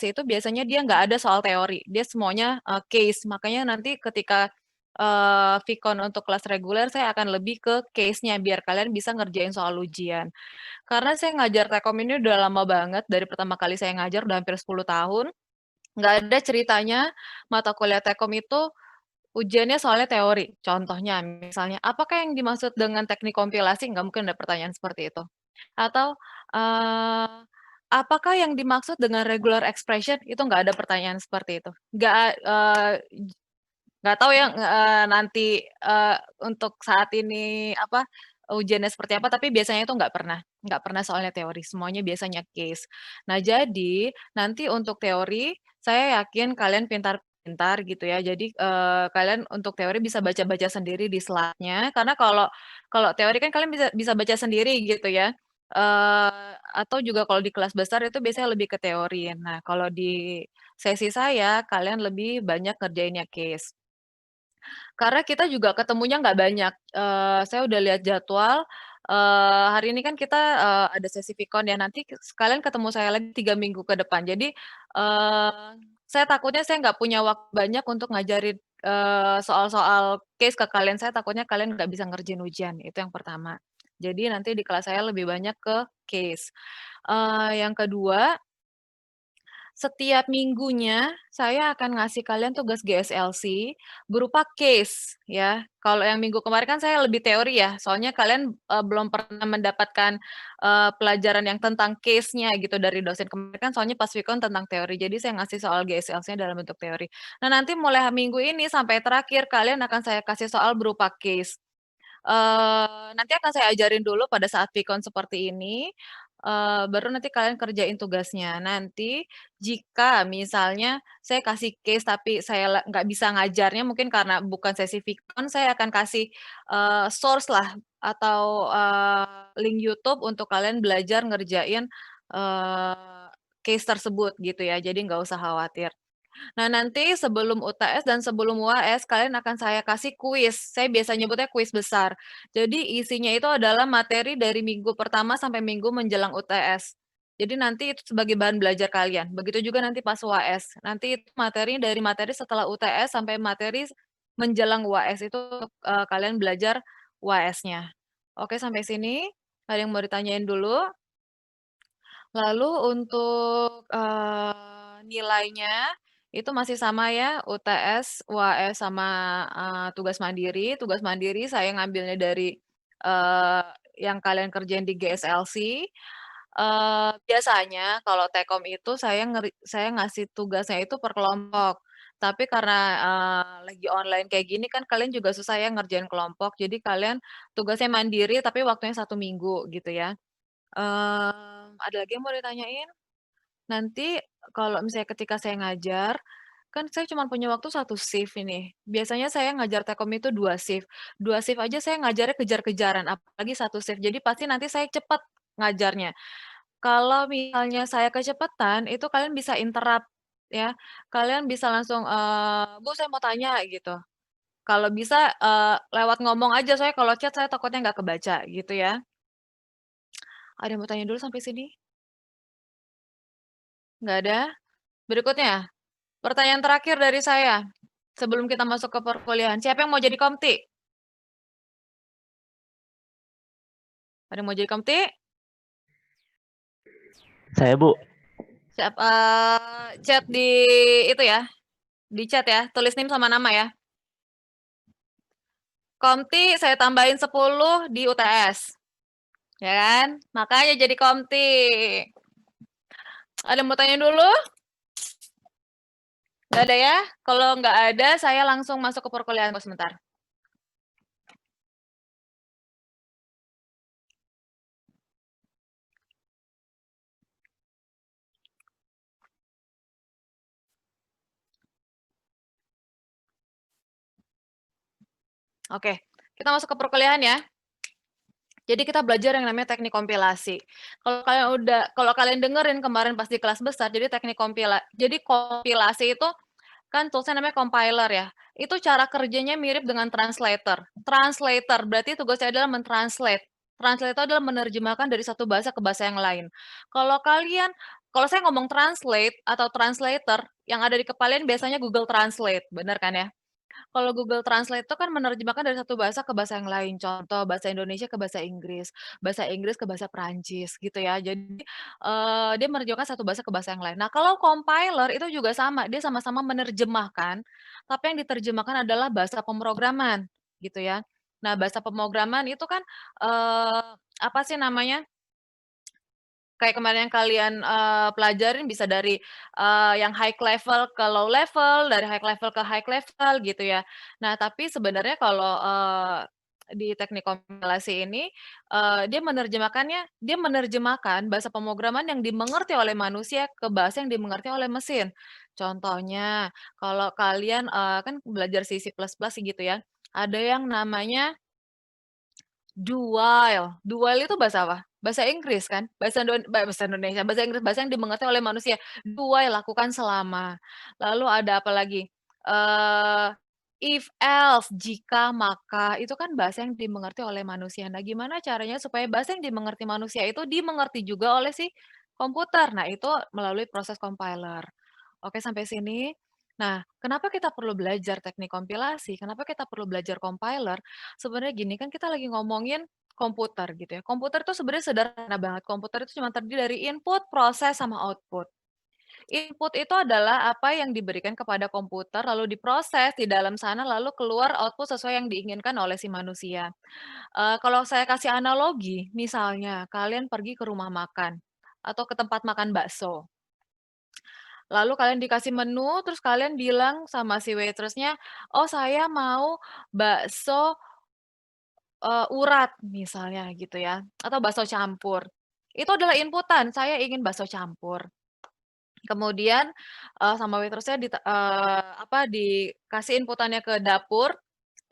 itu biasanya dia nggak ada soal teori, dia semuanya, case. Makanya nanti ketika, Vkon untuk kelas reguler saya akan lebih ke case-nya biar kalian bisa ngerjain soal ujian. Karena saya ngajar Tekom ini udah lama banget, dari pertama kali saya ngajar udah hampir 10 tahun, nggak ada ceritanya mata kuliah Tekom itu ujiannya soalnya teori. Contohnya misalnya, apakah yang dimaksud dengan teknik kompilasi? Nggak mungkin ada pertanyaan seperti itu. Atau, apakah yang dimaksud dengan regular expression? Itu nggak ada pertanyaan seperti itu. Nggak tahu ya, nanti, untuk saat ini, ujiannya seperti apa, tapi biasanya itu nggak pernah soalnya teori, semuanya biasanya case. Nah, jadi nanti untuk teori, saya yakin kalian pintar-pintar gitu ya, jadi, kalian untuk teori bisa baca-baca sendiri di slide-nya, karena kalau kalau teori kan kalian bisa bisa baca sendiri gitu ya, atau juga kalau di kelas besar itu biasanya lebih ke teori. Nah, kalau di sesi saya, kalian lebih banyak ngerjainnya case. Karena kita juga ketemunya nggak banyak, saya udah lihat jadwal, hari ini kan kita, ada sesi Vkon ya, nanti kalian ketemu saya lagi 3 minggu ke depan. Jadi, saya takutnya saya nggak punya waktu banyak untuk ngajarin, soal-soal case ke kalian, saya takutnya kalian nggak bisa ngerjain ujian, itu yang pertama. Jadi nanti di kelas saya lebih banyak ke case. Yang kedua, setiap minggunya saya akan ngasih kalian tugas GSLC berupa case ya. Kalau yang minggu kemarin kan saya lebih teori ya, soalnya kalian, belum pernah mendapatkan, pelajaran yang tentang case-nya gitu dari dosen kemarin kan soalnya pas Vkon tentang teori, jadi saya ngasih soal GSLC-nya dalam bentuk teori. Nah, nanti mulai minggu ini sampai terakhir kalian akan saya kasih soal berupa case. Nanti akan saya ajarin dulu pada saat Vkon seperti ini, baru nanti kalian kerjain tugasnya. Nanti jika misalnya saya kasih case tapi saya nggak bisa ngajarnya mungkin karena bukan sesi Vkon, saya akan kasih, source lah atau, link YouTube untuk kalian belajar ngerjain, case tersebut gitu ya, jadi nggak usah khawatir. Nah, nanti sebelum UTS dan sebelum UAS, kalian akan saya kasih kuis. Saya biasa nyebutnya kuis besar. Jadi isinya itu adalah materi dari minggu pertama sampai minggu menjelang UTS. Jadi nanti itu sebagai bahan belajar kalian. Begitu juga nanti pas UAS. Nanti itu materi dari materi setelah UTS sampai materi menjelang UAS itu, kalian belajar UAS-nya. Oke, sampai sini. Ada yang mau ditanyain dulu? Lalu untuk, nilainya itu masih sama ya, UTS, UAS, sama, tugas mandiri. Tugas mandiri saya ngambilnya dari, eee, yang kalian kerjain di GSLC. Biasanya kalau Tekom itu saya ngasih tugasnya itu per kelompok. Tapi karena, lagi online kayak gini kan kalian juga susah ya ngerjain kelompok, jadi kalian tugasnya mandiri tapi waktunya 1 minggu gitu ya. Ada lagi yang mau ditanyain? Nanti kalau misalnya ketika saya ngajar, kan saya cuma punya waktu 1 shift ini. Biasanya saya ngajar Tekom itu 2 shift. 2 shift aja saya ngajarnya kejar-kejaran, apalagi 1 shift. Jadi pasti nanti saya cepat ngajarnya. Kalau misalnya saya kecepatan, itu kalian bisa interrupt ya. Kalian bisa langsung, "Bu, saya mau tanya," gitu. Kalau bisa, lewat ngomong aja, soalnya kalau chat saya takutnya nggak kebaca gitu ya. Ada yang mau tanya dulu sampai sini? Nggak ada? Berikutnya, pertanyaan terakhir dari saya, sebelum kita masuk ke perkuliahan, siapa yang mau jadi komti? Ada yang mau jadi komti? Saya, Bu. Siap, chat di itu ya, di chat ya, tulis NIM sama nama ya. Komti saya tambahin 10 di UTS. Ya kan? Makanya jadi komti. Ada yang mau tanya dulu? Nggak ada ya? Kalau nggak ada, saya langsung masuk ke perkuliahan sebentar. Oke, kita masuk ke perkuliahan ya. Jadi kita belajar yang namanya teknik kompilasi. Kalau kalian dengerin kemarin pas di kelas besar, jadi kompilasi itu kan toolsnya namanya compiler ya. Itu cara kerjanya mirip dengan translator. Translator berarti tugasnya adalah mentranslate. Translate itu adalah menerjemahkan dari satu bahasa ke bahasa yang lain. Kalau kalian Kalau saya ngomong translate atau translator, yang ada di kepala biasanya Google Translate, bener kan ya? Kalau Google Translate itu kan menerjemahkan dari satu bahasa ke bahasa yang lain, contoh bahasa Indonesia ke bahasa Inggris ke bahasa Perancis gitu ya. Jadi, dia menerjemahkan satu bahasa ke bahasa yang lain. Nah, kalau compiler itu juga sama, dia sama-sama menerjemahkan, tapi yang diterjemahkan adalah bahasa pemrograman, gitu ya. Nah, bahasa pemrograman itu kan, apa sih namanya, kayak kemarin yang kalian, pelajarin bisa dari, yang high level ke low level, dari high level ke high level gitu ya. Nah, tapi sebenarnya kalau, di teknik kompilasi ini, dia menerjemahkan bahasa pemrograman yang dimengerti oleh manusia ke bahasa yang dimengerti oleh mesin. Contohnya, kalau kalian, kan belajar C, C++ gitu ya, ada yang namanya do while. Do while itu bahasa apa? Bahasa Inggris kan? Bahasa Indonesia, bahasa Inggris, bahasa yang dimengerti oleh manusia. Do while, lakukan selama. Lalu ada apa lagi? Eee, if else, jika, maka, itu kan bahasa yang dimengerti oleh manusia. Nah, gimana caranya supaya bahasa yang dimengerti manusia itu dimengerti juga oleh si komputer? Nah, itu melalui proses compiler. Oke, sampai sini. Nah, kenapa kita perlu belajar teknik kompilasi? Kenapa kita perlu belajar compiler? Sebenarnya gini, kan kita lagi ngomongin komputer gitu ya. Komputer itu sebenarnya sederhana banget. Komputer itu cuma terdiri dari input, proses, sama output. Input itu adalah apa yang diberikan kepada komputer, lalu diproses di dalam sana, lalu keluar output sesuai yang diinginkan oleh si manusia. Kalau saya kasih analogi, misalnya kalian pergi ke rumah makan atau ke tempat makan bakso. Lalu kalian dikasih menu, terus kalian bilang sama si waitress-nya, "Oh, saya mau bakso urat," misalnya gitu ya, atau bakso campur. Itu adalah inputan, saya ingin bakso campur. Kemudian, sama waitress-nya dikasih inputannya ke dapur,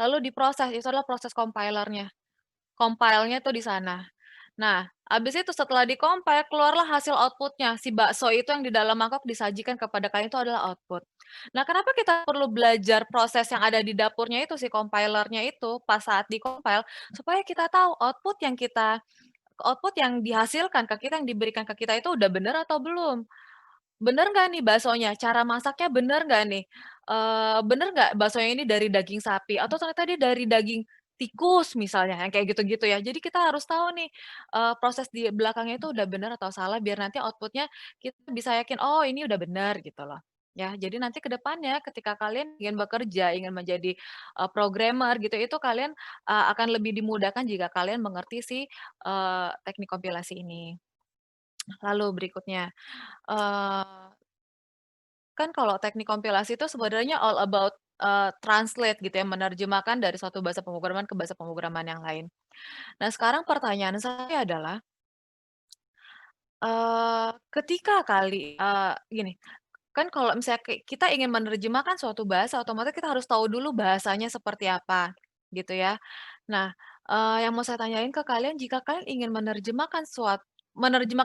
lalu diproses, itu adalah proses compiler-nya. Compile-nya tuh di sana. Nah, habis itu setelah di-compile keluarlah hasil output-nya, si bakso itu yang di dalam mangkok disajikan kepada kalian itu adalah output. Nah, kenapa kita perlu belajar proses yang ada di dapurnya itu, si compiler-nya itu, pas saat di-compile, supaya kita tahu output yang dihasilkan ke kita, yang diberikan ke kita itu udah bener atau belum. Bener nggak nih baksonya? Cara masaknya bener nggak nih? Bener nggak baksonya ini dari daging sapi atau ternyata dia dari daging tikus misalnya, yang kayak gitu-gitu ya. Jadi kita harus tahu nih, proses di belakangnya itu udah bener atau salah biar nanti output-nya kita bisa yakin, "Oh, ini udah bener," gitu loh. Ya, jadi nanti ke depannya ketika kalian ingin bekerja, ingin menjadi, programmer gitu, itu kalian, akan lebih dimudahkan jika kalian mengerti si, teknik kompilasi ini. Lalu berikutnya, eee kan kalau teknik kompilasi itu sebenarnya all about, translate gitu ya, menerjemahkan dari suatu bahasa pemrograman ke bahasa pemrograman yang lain. Nah, sekarang pertanyaan saya adalah, ketika gini, kan kalau misalnya kita ingin menerjemahkan suatu bahasa, otomatis kita harus tahu dulu bahasanya seperti apa, gitu ya. Nah, yang mau saya tanyain ke kalian, jika kalian ingin menerjemahkan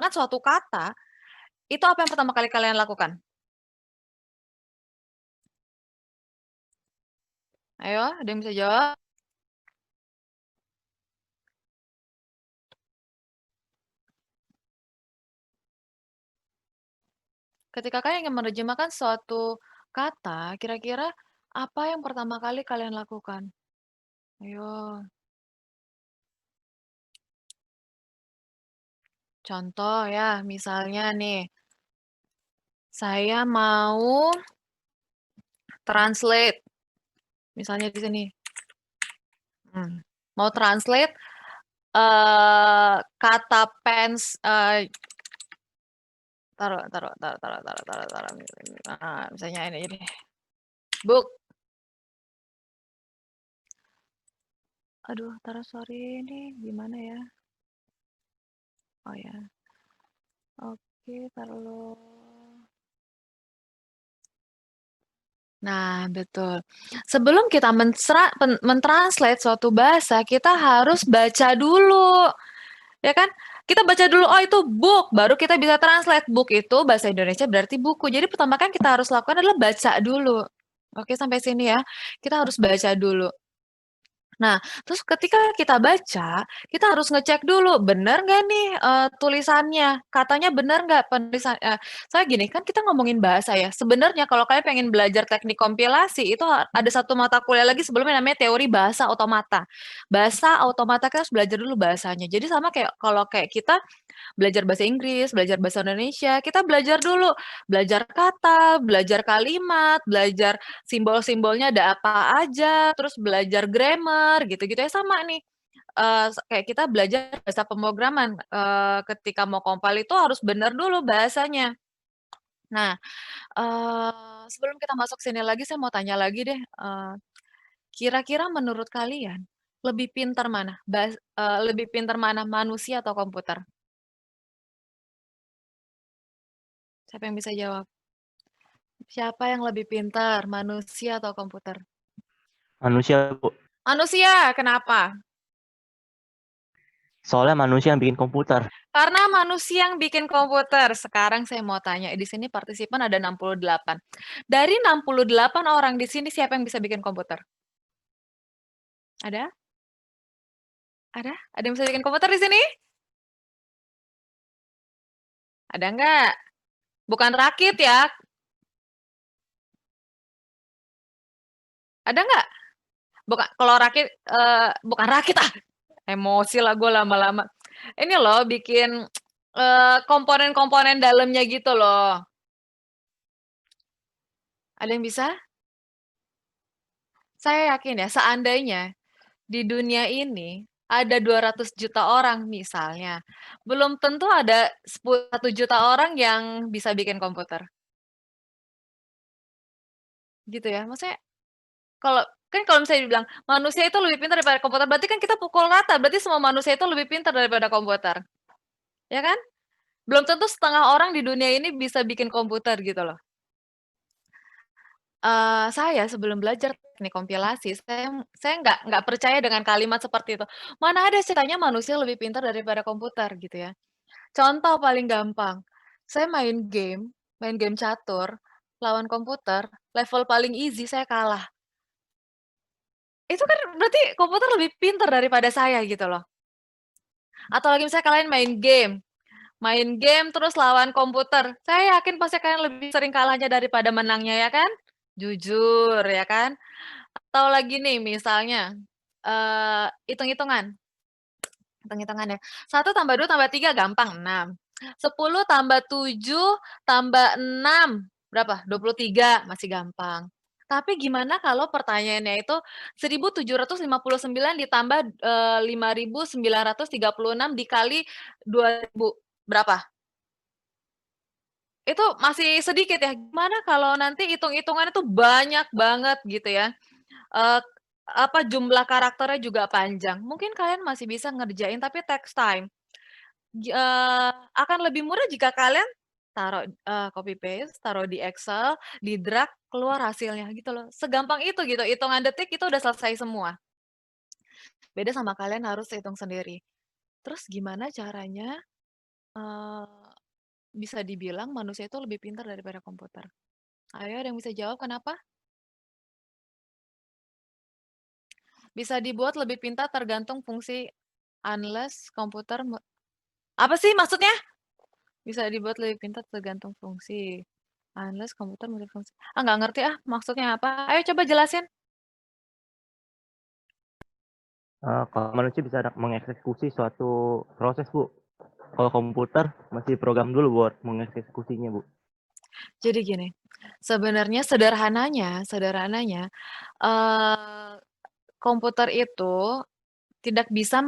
suatu kata, itu apa yang pertama kali kalian lakukan? Ayo, ada yang bisa jawab? Ketika kalian ingin menerjemahkan suatu kata, kira-kira apa yang pertama kali kalian lakukan? Ayo, contoh ya, misalnya nih, saya mau translate, misalnya di sini, mau translate, kata taruh taruh taruh taruh taruh taruh taruh, misalnya ini aja deh, book, aduh taruh sorry ini gimana ya? Oh ya, oke taruh. Nah, betul. Sebelum kita mentranslate suatu bahasa, kita harus baca dulu, ya kan? Kita baca dulu, oh itu book, baru kita bisa translate. Book itu bahasa Indonesia berarti buku. Jadi pertama kan kita harus lakukan adalah baca dulu. Oke, sampai sini ya. Kita harus baca dulu. Nah, terus ketika kita baca, kita harus ngecek dulu, bener nggak nih, tulisannya, katanya bener nggak soalnya gini, kan kita ngomongin bahasa ya, sebenarnya kalau kalian pengen belajar teknik kompilasi, itu ada satu mata kuliah lagi sebelumnya namanya teori bahasa otomata. Bahasa otomata kita harus belajar dulu bahasanya. Jadi sama kayak kalau kayak kita belajar bahasa Inggris, belajar bahasa Indonesia, kita belajar dulu, belajar kata, belajar kalimat, belajar simbol-simbolnya ada apa aja, terus belajar grammar, gitu-gitu ya sama nih. Kayak kita belajar bahasa pemrograman, ketika mau compile itu harus benar dulu bahasanya. Nah, sebelum kita masuk sini lagi, saya mau tanya lagi deh, kira-kira menurut kalian lebih pintar mana? Lebih pintar mana, manusia atau komputer? Siapa yang bisa jawab? Siapa yang lebih pintar, manusia atau komputer? Manusia, Bu. Manusia, kenapa? Soalnya manusia yang bikin komputer. Karena manusia yang bikin komputer. Sekarang saya mau tanya, di sini partisipan ada 68. Dari 68 orang di sini siapa yang bisa bikin komputer? Ada? Ada? Ada yang bisa bikin komputer di sini? Ada nggak? Bukan rakit ya. Ada nggak? Bukan, kalau rakit, bukan rakit ah. Emosi lah gue lama-lama. Ini loh bikin komponen-komponen dalamnya gitu loh. Ada yang bisa? Saya yakin ya, seandainya di dunia ini ada 200 juta orang misalnya, belum tentu ada 1 juta orang yang bisa bikin komputer. Gitu ya. Maksudnya kalau kan kalau misalnya dibilang manusia itu lebih pintar daripada komputer, berarti kan kita pukul rata, berarti semua manusia itu lebih pintar daripada komputer. Ya kan? Belum tentu setengah orang di dunia ini bisa bikin komputer gitu loh. Saya sebelum belajar teknik kompilasi, saya nggak percaya dengan kalimat seperti itu. Mana ada ceritanya manusia lebih pintar daripada komputer gitu ya. Contoh paling gampang, saya main game catur, lawan komputer, level paling easy saya kalah. Itu kan berarti komputer lebih pintar daripada saya gitu loh. Atau lagi misalnya kalian main game terus lawan komputer, saya yakin pasti kalian lebih sering kalahnya daripada menangnya ya kan? Jujur ya kan? Atau lagi nih misalnya, hitung-hitungan. Hitung-hitungan ya. 1 tambah 2 tambah 3 gampang 6. 10 tambah 7 tambah 6 berapa? 23 masih gampang. Tapi gimana kalau pertanyaannya itu 1.759 ditambah, 5.936 dikali 2.000 berapa? Itu masih sedikit ya. Gimana kalau nanti hitung-hitungannya tuh banyak banget gitu ya, eee, jumlah karakternya juga panjang. Mungkin kalian masih bisa ngerjain tapi takes time. Akan lebih mudah jika kalian taruh, copy paste, taruh di Excel, di-drag, keluar hasilnya gitu loh. Segampang itu gitu, hitungan detik itu udah selesai semua. Beda sama kalian harus hitung sendiri. Terus gimana caranya, eee, bisa dibilang manusia itu lebih pintar daripada komputer? Ayo ada yang bisa jawab kenapa? Bisa dibuat lebih pintar tergantung fungsi unless komputer apa sih maksudnya? Bisa dibuat lebih pintar tergantung fungsi. Unless komputer multifungsi. Nggak ngerti ah, maksudnya apa? Ayo coba jelasin. Kalau manusia bisa mengeksekusi suatu proses, Bu. Kalau komputer masih program dulu buat mengeksekusinya, Bu. Jadi gini, sebenarnya sederhananya, eee, komputer itu tidak bisa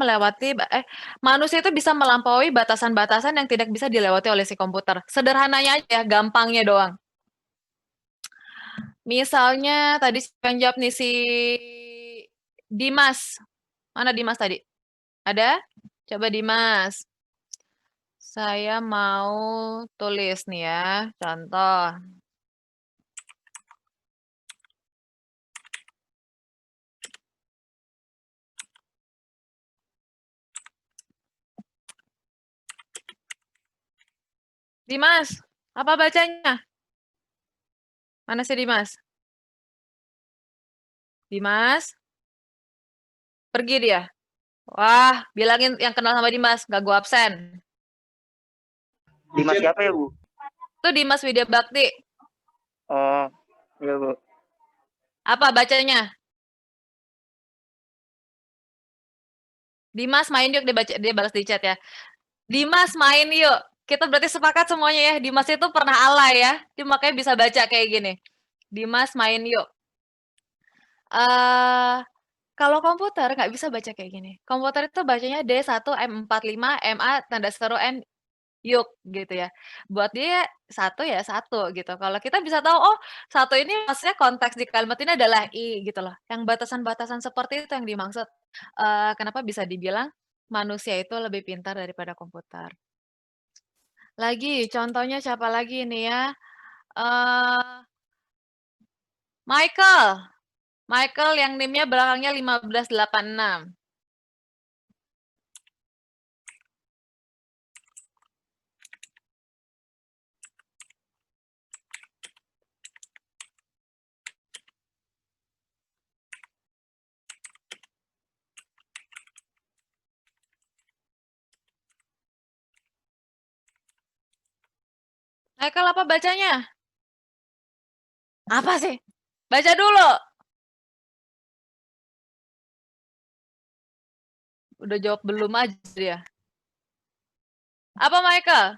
manusia itu bisa melampaui batasan-batasan yang tidak bisa dilewati oleh si komputer. Sederhananya aja, gampangnya doang. Misalnya tadi siapa yang jawab nih, si Dimas. Mana Dimas tadi? Ada? Coba Dimas. Saya mau tulis nih ya, contoh. Dimas, apa bacanya? Mana sih Dimas? Dimas? Pergi dia. Wah, bilangin yang kenal sama Dimas, nggak gua absen. Dimas siapa ya, Bu? Itu Dimas Widya Bakti. Oh, iya, Bu. Apa bacanya? Dimas main yuk, dia balas di chat ya. Dimas main yuk. Kita berarti sepakat semuanya ya. Dimas itu pernah alay ya. Dia makanya bisa baca kayak gini. Dimas main yuk. Kalau komputer nggak bisa baca kayak gini. Komputer itu bacanya D1M45 MA tanda seru N yuk gitu ya. Buat dia satu ya satu gitu. Kalau kita bisa tahu oh satu ini maksudnya konteks di kalimat ini adalah I gitu loh. Yang batasan-batasan seperti itu yang dimaksud. Kenapa bisa dibilang manusia itu lebih pintar daripada komputer. Lagi contohnya siapa lagi nih ya? Michael yang NIM-nya belakangnya 1586. Michael apa bacanya? Apa sih? Baca dulu. Udah jawab belum aja dia. Apa Michael?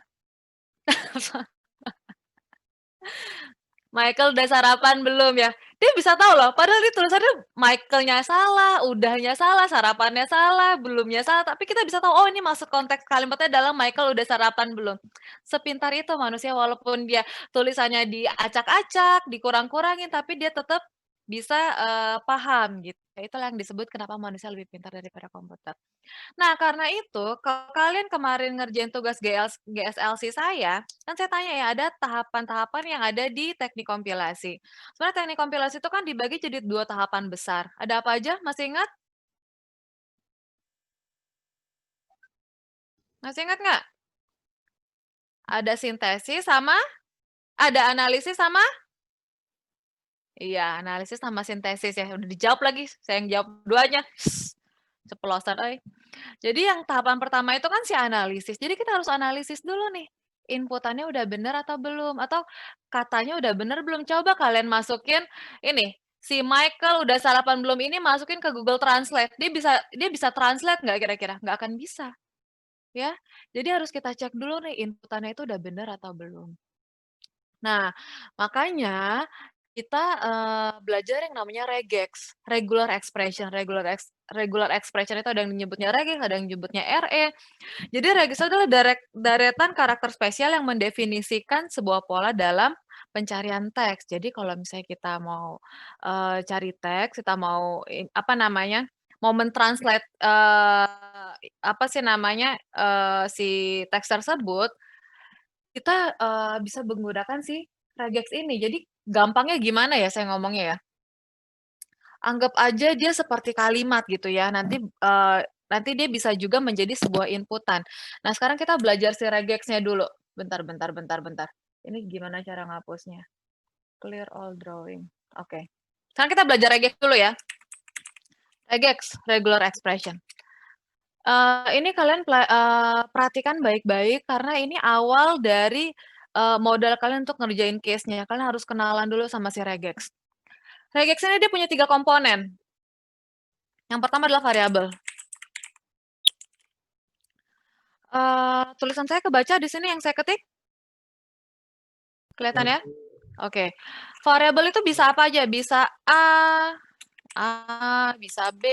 Michael udah sarapan belum ya? Dia bisa tahu loh, padahal di tulisannya Michael-nya salah, udahnya salah, sarapannya salah, belumnya salah, tapi kita bisa tahu, oh ini maksud konteks kalimatnya dalam Michael udah sarapan belum. Sepintar itu manusia, walaupun dia tulisannya diacak-acak, dikurang-kurangin, tapi dia tetap bisa paham gitu. Itulah yang disebut kenapa manusia lebih pintar daripada komputer. Nah, karena itu, kalau kalian kemarin ngerjain tugas GSLC saya, kan saya tanya ya, ada tahapan-tahapan yang ada di teknik kompilasi. Sebenarnya teknik kompilasi itu kan dibagi jadi 2 tahapan besar. Ada apa aja? Masih ingat? Masih ingat nggak? Ada sintesis sama, ada analisis sama? Iya, analisis sama sintesis ya. Udah dijawab lagi, saya yang jawab duanya. Ceplosan, euy. Jadi yang tahapan pertama itu kan si analisis. Jadi kita harus analisis dulu nih. Inputannya udah bener atau belum? Atau katanya udah bener belum? Coba kalian masukin ini, si Michael udah sarapan belum ini masukin ke Google Translate. Dia bisa translate nggak kira-kira? Nggak akan bisa, ya. Jadi harus kita cek dulu nih inputannya itu udah bener atau belum. Nah, makanya kita, belajar yang namanya regex, regular expression itu ada yang menyebutnya regex, ada yang menyebutnya RE. Jadi regex adalah deretan karakter spesial yang mendefinisikan sebuah pola dalam pencarian teks. Jadi kalau misalnya kita mau, cari teks, kita mau apa namanya, mau men-translate, apa sih namanya, si teks tersebut, kita, bisa menggunakan si regex ini. Jadi gampangnya gimana ya saya ngomongnya ya, anggap aja dia seperti kalimat gitu ya, nanti dia bisa juga menjadi sebuah inputan. Nah, sekarang kita belajar si regexnya dulu. Bentar. Ini gimana cara ngapusnya? Clear all drawing. Oke. Sekarang kita belajar regex dulu ya. Regex, regular expression. Ini kalian perhatikan baik-baik karena ini awal dari, modal kalian untuk ngerjain case-nya. Kalian harus kenalan dulu sama si regex. Regex ini dia punya 3 komponen. Yang pertama adalah variabel. Tulisan saya kebaca di sini yang saya ketik? Kelihatan ya? Oke. Variabel itu bisa apa aja? Bisa A, bisa B,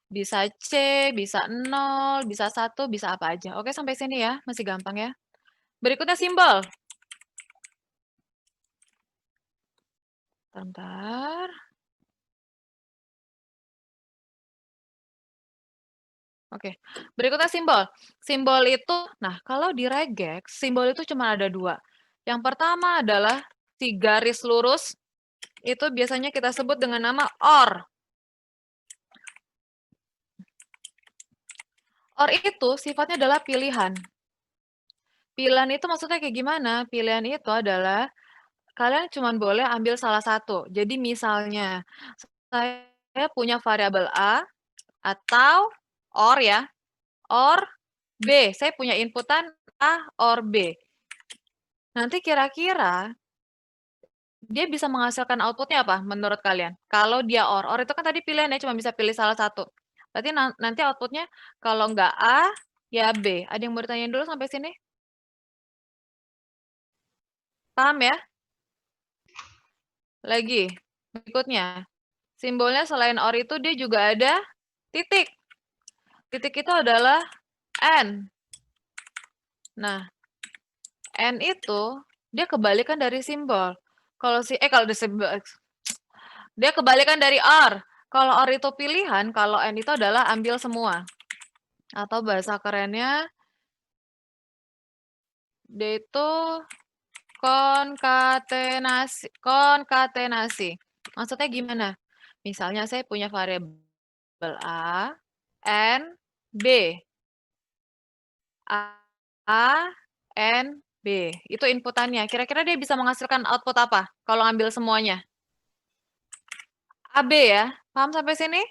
bisa C, bisa 0, bisa 1, bisa apa aja. Oke, sampai sini ya, masih gampang ya. Berikutnya simbol. Bentar. Oke, berikutnya simbol. Simbol itu, nah kalau di regex, simbol itu cuma ada 2. Yang pertama adalah si garis lurus, itu biasanya kita sebut dengan nama OR. OR itu sifatnya adalah pilihan. Pilihan itu maksudnya kayak gimana? Pilihan itu adalah kalian cuma boleh ambil salah satu. Jadi misalnya saya punya variabel A, Atau OR ya, OR B, saya punya inputan A, OR B. Nanti kira-kira dia bisa menghasilkan output-nya apa menurut kalian? Kalau dia OR, OR itu kan tadi pilihan ya, cuma bisa pilih salah satu. Berarti nanti output-nya kalau nggak A, ya B. Ada yang mau ditanyain dulu sampai sini? Paham ya? Lagi, berikutnya. Simbolnya selain OR itu dia juga ada titik. Titik itu adalah N. Nah, N itu dia kebalikan dari simbol. Kalau di simbol, dia kebalikan dari OR. Kalau OR itu pilihan, kalau N itu adalah ambil semua. Atau bahasa kerennya, dia itu konkatenasi. Maksudnya gimana? Misalnya saya punya variabel A, N, B. A, N, B. Itu inputannya. Kira-kira dia bisa menghasilkan output apa kalau ambil semuanya? AB ya. Paham sampai sini?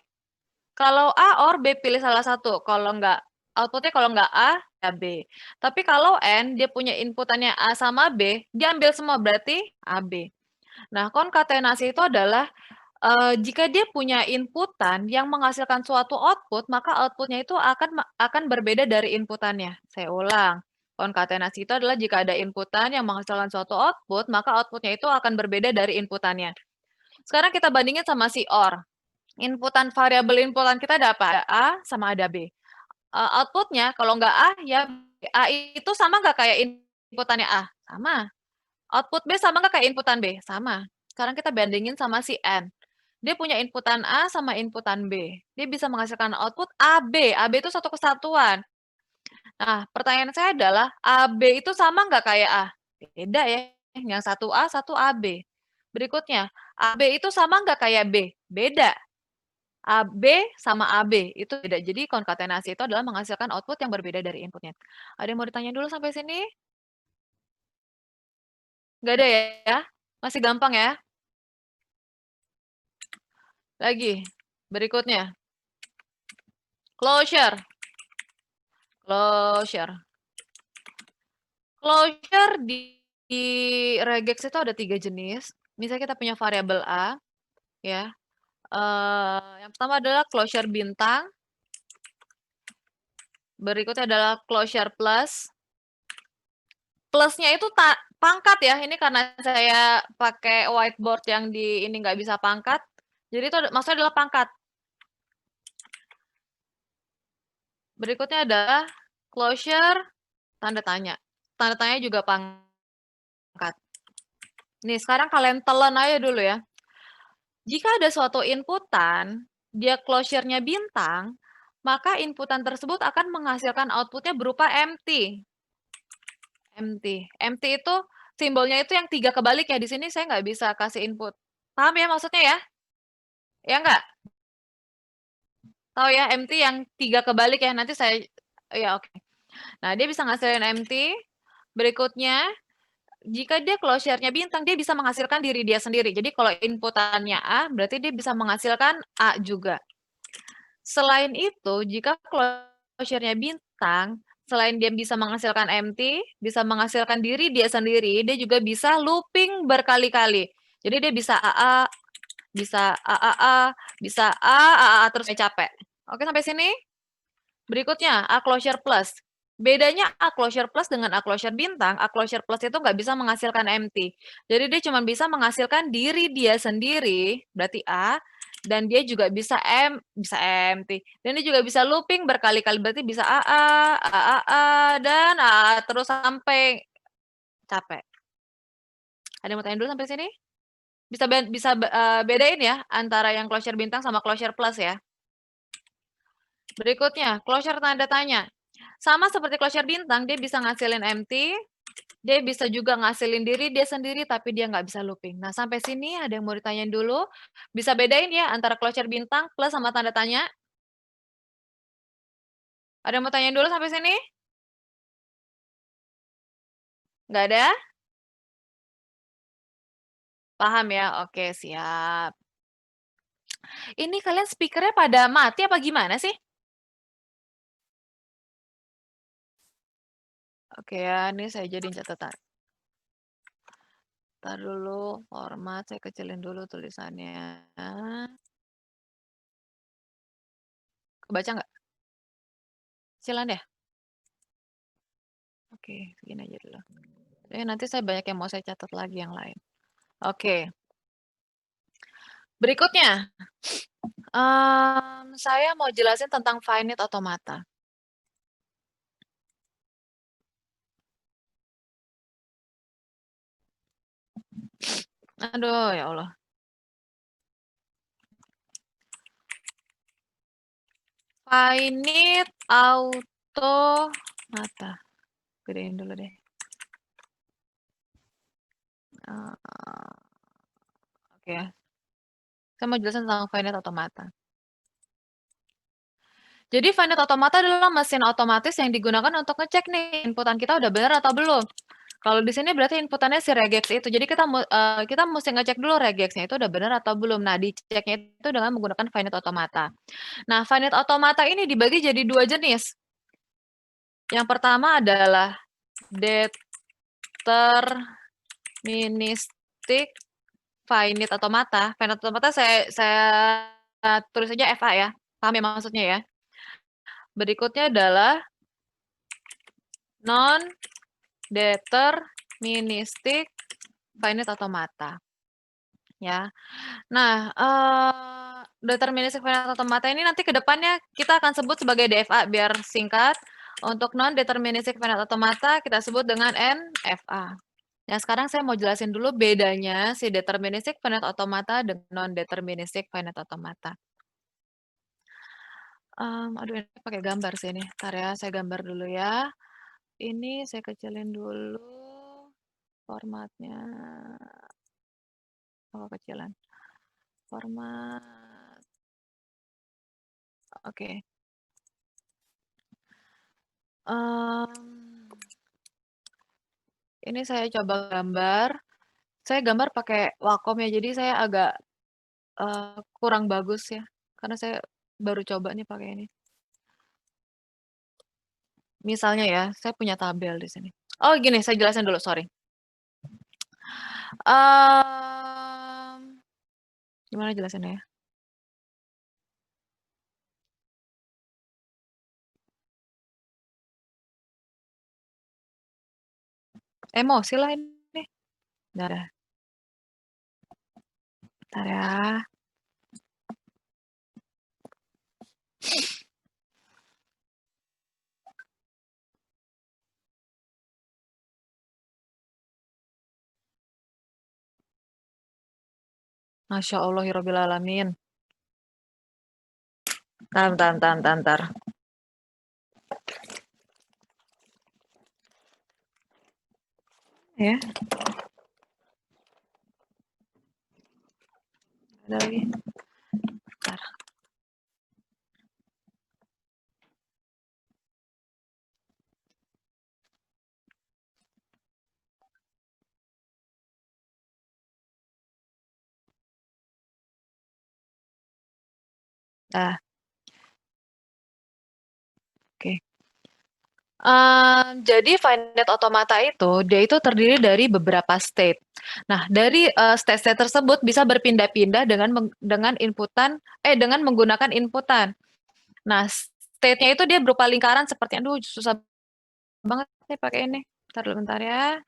Kalau A or B pilih salah satu. Kalau nggak, outputnya kalau nggak A, ya B. Tapi kalau N, dia punya inputannya A sama B, dia ambil semua, berarti AB. Nah, konkatenasi itu adalah jika dia punya inputan yang menghasilkan suatu output, maka outputnya itu akan berbeda dari inputannya. Saya ulang. Konkatenasi itu adalah jika ada inputan yang menghasilkan suatu output, maka outputnya itu akan berbeda dari inputannya. Sekarang kita bandingin sama si OR. Variabel inputan kita ada apa? Ada A sama ada B. Outputnya kalau nggak A, ya B. A itu sama nggak kayak inputannya A? Sama. Output B sama nggak kayak inputan B? Sama. Sekarang kita bandingin sama si N. Dia punya inputan A sama inputan B. Dia bisa menghasilkan output AB. AB itu satu kesatuan. Nah, pertanyaan saya adalah, AB itu sama nggak kayak A? Beda ya. Yang satu A, satu AB. Berikutnya, AB itu sama nggak kayak B? Beda. AB sama AB itu beda. Jadi konkatenasi itu adalah menghasilkan output yang berbeda dari inputnya. Ada yang mau ditanya dulu sampai sini? Nggak ada ya? Masih gampang ya? Lagi, berikutnya. Closure. Closure. Closure di regex itu ada 3 jenis. Misalnya kita punya variabel A, ya. Yang pertama adalah closure bintang. Berikutnya adalah closure plus. Plusnya itu pangkat ya. Ini karena saya pakai whiteboard yang di ini nggak bisa pangkat. Jadi itu maksudnya adalah pangkat. Berikutnya adalah closure tanda tanya. Tanda tanya juga pangkat. Nih, sekarang kalian telan aja dulu ya. Jika ada suatu inputan, dia closure-nya bintang, maka inputan tersebut akan menghasilkan outputnya berupa empty. Empty. Empty itu simbolnya itu yang 3 kebalik ya. Di sini saya nggak bisa kasih input. Paham ya maksudnya ya? Ya nggak? Tahu ya, empty yang 3 kebalik ya. Nanti saya, ya oke. Nah, dia bisa ngasilin empty. Berikutnya, jika dia closure-nya bintang, dia bisa menghasilkan diri dia sendiri. Jadi kalau inputannya A, berarti dia bisa menghasilkan A juga. Selain itu, jika closure-nya bintang, selain dia bisa menghasilkan empty, bisa menghasilkan diri dia sendiri, dia juga bisa looping berkali-kali. Jadi dia bisa AA, bisa AAA, bisa A, terus saya capek. Oke, sampai sini? Berikutnya, A closure plus. Bedanya A closure plus dengan A closure bintang, A closure plus itu nggak bisa menghasilkan empty. Jadi dia cuma bisa menghasilkan diri dia sendiri, berarti A, dan dia juga bisa empty. Dan dia juga bisa looping berkali-kali, berarti bisa AA, dan AA terus sampai capek. Ada yang mau tanya dulu sampai sini? Bisa bedain ya antara yang closure bintang sama closure plus ya. Berikutnya, closure tanda tanya. Sama seperti closure bintang, dia bisa ngasilin empty, dia bisa juga ngasilin diri dia sendiri, tapi dia nggak bisa looping. Nah, sampai sini ada yang mau ditanyain dulu? Bisa bedain ya antara closure bintang plus sama tanda tanya? Ada yang mau tanyain dulu sampai sini? Nggak ada? Paham ya? Oke, siap. Ini kalian speaker-nya pada mati apa gimana sih? Oke ya, ini saya jadiin catatan. Entar dulu, format saya kecilin dulu tulisannya. Kebaca nggak? Kecilan ya? Oke, segini aja dulu. Nanti saya banyak yang mau saya catat lagi yang lain. Oke. Berikutnya, saya mau jelasin tentang finite automata. Aduh, ya Allah. Finite automata. Gedein dulu deh. Oke ya. Saya mau jelasin tentang finite automata. Jadi finite automata adalah mesin otomatis yang digunakan untuk ngecek nih inputan kita udah benar atau belum. Kalau di sini berarti inputannya si regex itu. Jadi kita mesti ngecek dulu regexnya itu udah benar atau belum. Nah, diceknya itu dengan menggunakan finite automata. Nah, finite automata ini dibagi jadi 2 jenis. Yang pertama adalah deterministic finite automata. Finite automata saya tulis aja FA ya. Paham ya maksudnya ya? Berikutnya adalah non-deterministic finite automata. Ya. Nah, deterministic finite automata ini nanti ke depannya kita akan sebut sebagai DFA biar singkat. Untuk non-deterministic finite automata kita sebut dengan NFA. Nah, sekarang saya mau jelasin dulu bedanya si deterministic finite automata dengan non-deterministic finite automata. Aduh ini pakai gambar sih ini. Bentar ya, saya gambar dulu ya. Ini saya kecilin dulu formatnya. Oh, kecilan. Format. Oke. Ini saya coba gambar. Saya gambar pakai Wacom ya, jadi saya agak kurang bagus ya, karena saya baru coba nih pakai ini. Misalnya ya, saya punya tabel di sini. Oh gini, saya jelasin dulu, sorry. Gimana jelasinnya ya? Emosi lah ini. Bentar ya. Masya Allah, Hirobbil Alamin. Bentar. Ya. Ada lagi. Bentar. Nah. Oke. Jadi finite automata itu, dia itu terdiri dari beberapa state. Nah, dari state-state tersebut bisa berpindah-pindah dengan menggunakan inputan. Nah, state-nya itu dia berupa lingkaran seperti, aduh susah banget nih pakai ini. Bentar ya.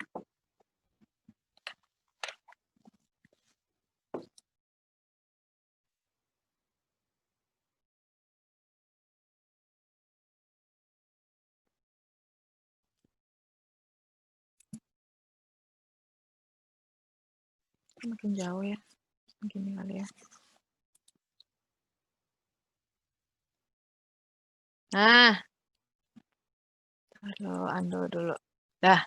Makin jauh ya. Gini kali ya. Nah. Aduh, undo dulu. Dah.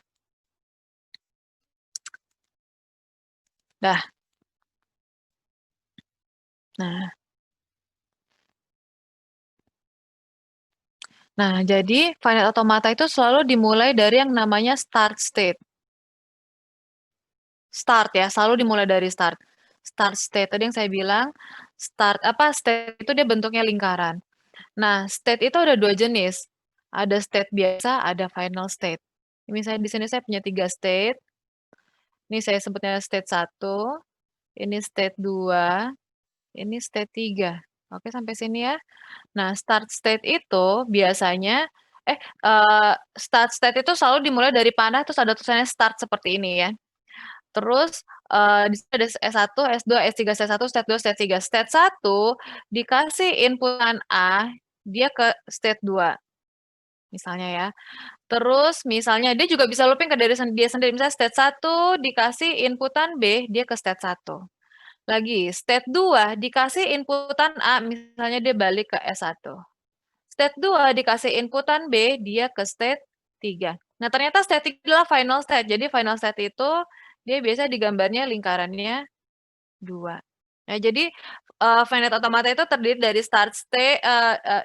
Nah, jadi finite automata itu selalu dimulai dari yang namanya start state. Start ya, selalu dimulai dari start. Start state tadi yang saya bilang, state itu dia bentuknya lingkaran. Nah, state itu ada 2 jenis. Ada state biasa, ada final state. Misalnya di sini saya punya 3 state. Ini saya sebutnya state 1, ini state 2, ini state 3. Oke, sampai sini ya. Nah, start state itu biasanya start state itu selalu dimulai dari panah terus ada tulisannya start seperti ini ya. Terus, di sini ada S1, S2, S3, state 1, state 2, state 3. State 1 dikasih inputan A, dia ke state 2, misalnya ya. Terus misalnya dia juga bisa looping ke dari dia sendiri, misalnya state 1 dikasih inputan B, dia ke state 1. Lagi, state 2 dikasih inputan A, misalnya dia balik ke S1. State 2 dikasih inputan B, dia ke state 3. Nah, ternyata state 3 adalah final state. Jadi final state itu dia biasa digambarnya lingkarannya 2. Nah, jadi finite automata itu terdiri dari start state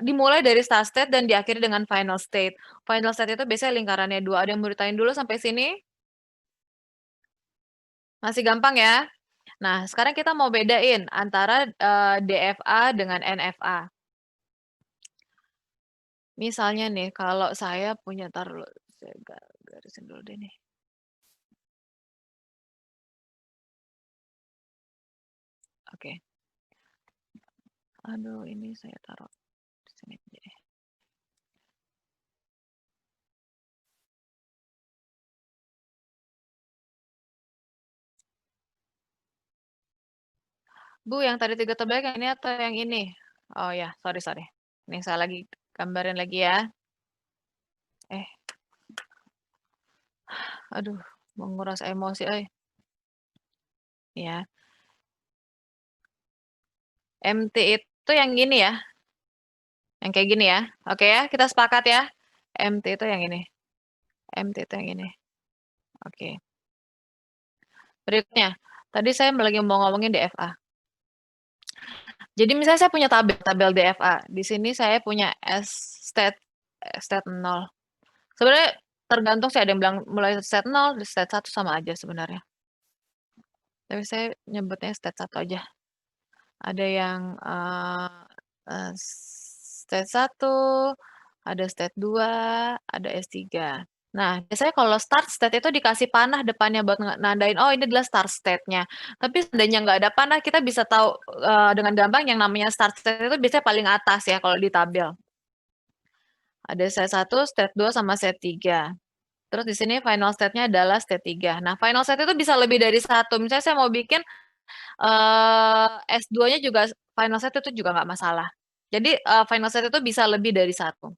dimulai dari start state dan diakhiri dengan final state. Final state itu biasanya lingkarannya 2. Ada yang mau ditanyain dulu sampai sini? Masih gampang ya? Nah, sekarang kita mau bedain antara DFA dengan NFA. Misalnya nih, kalau saya punya dulu, saya garisin dulu deh nih. Oke. Aduh, ini saya taruh di sini aja deh. Bu, yang tadi 3 terbalik yang ini atau yang ini? Oh ya, sorry. Ini saya lagi gambarin lagi ya. Aduh, menguras emosi, Ya. MT itu yang gini ya. Yang kayak gini ya. Oke ya, kita sepakat ya. MT itu yang ini. MT itu yang ini. Oke. Berikutnya, tadi saya lagi mau ngomongin DFA. Jadi misalnya saya punya tabel DFA. Di sini saya punya state 0. Sebenarnya tergantung sih, ada yang bilang mulai state 0, state 1 sama aja sebenarnya. Tapi saya nyebutnya state 1 aja. Ada yang state 1, ada state 2, ada S3. Nah, biasanya kalau start state itu dikasih panah depannya buat nandain, oh ini adalah start state-nya. Tapi seandainya nggak ada panah, kita bisa tahu dengan gampang yang namanya start state itu biasanya paling atas ya kalau di tabel. Ada state 1, state 2, sama state 3. Terus di sini final state-nya adalah state 3. Nah, final state itu bisa lebih dari satu. Misalnya saya mau bikin S2-nya juga final state itu juga nggak masalah. Jadi final state itu bisa lebih dari satu.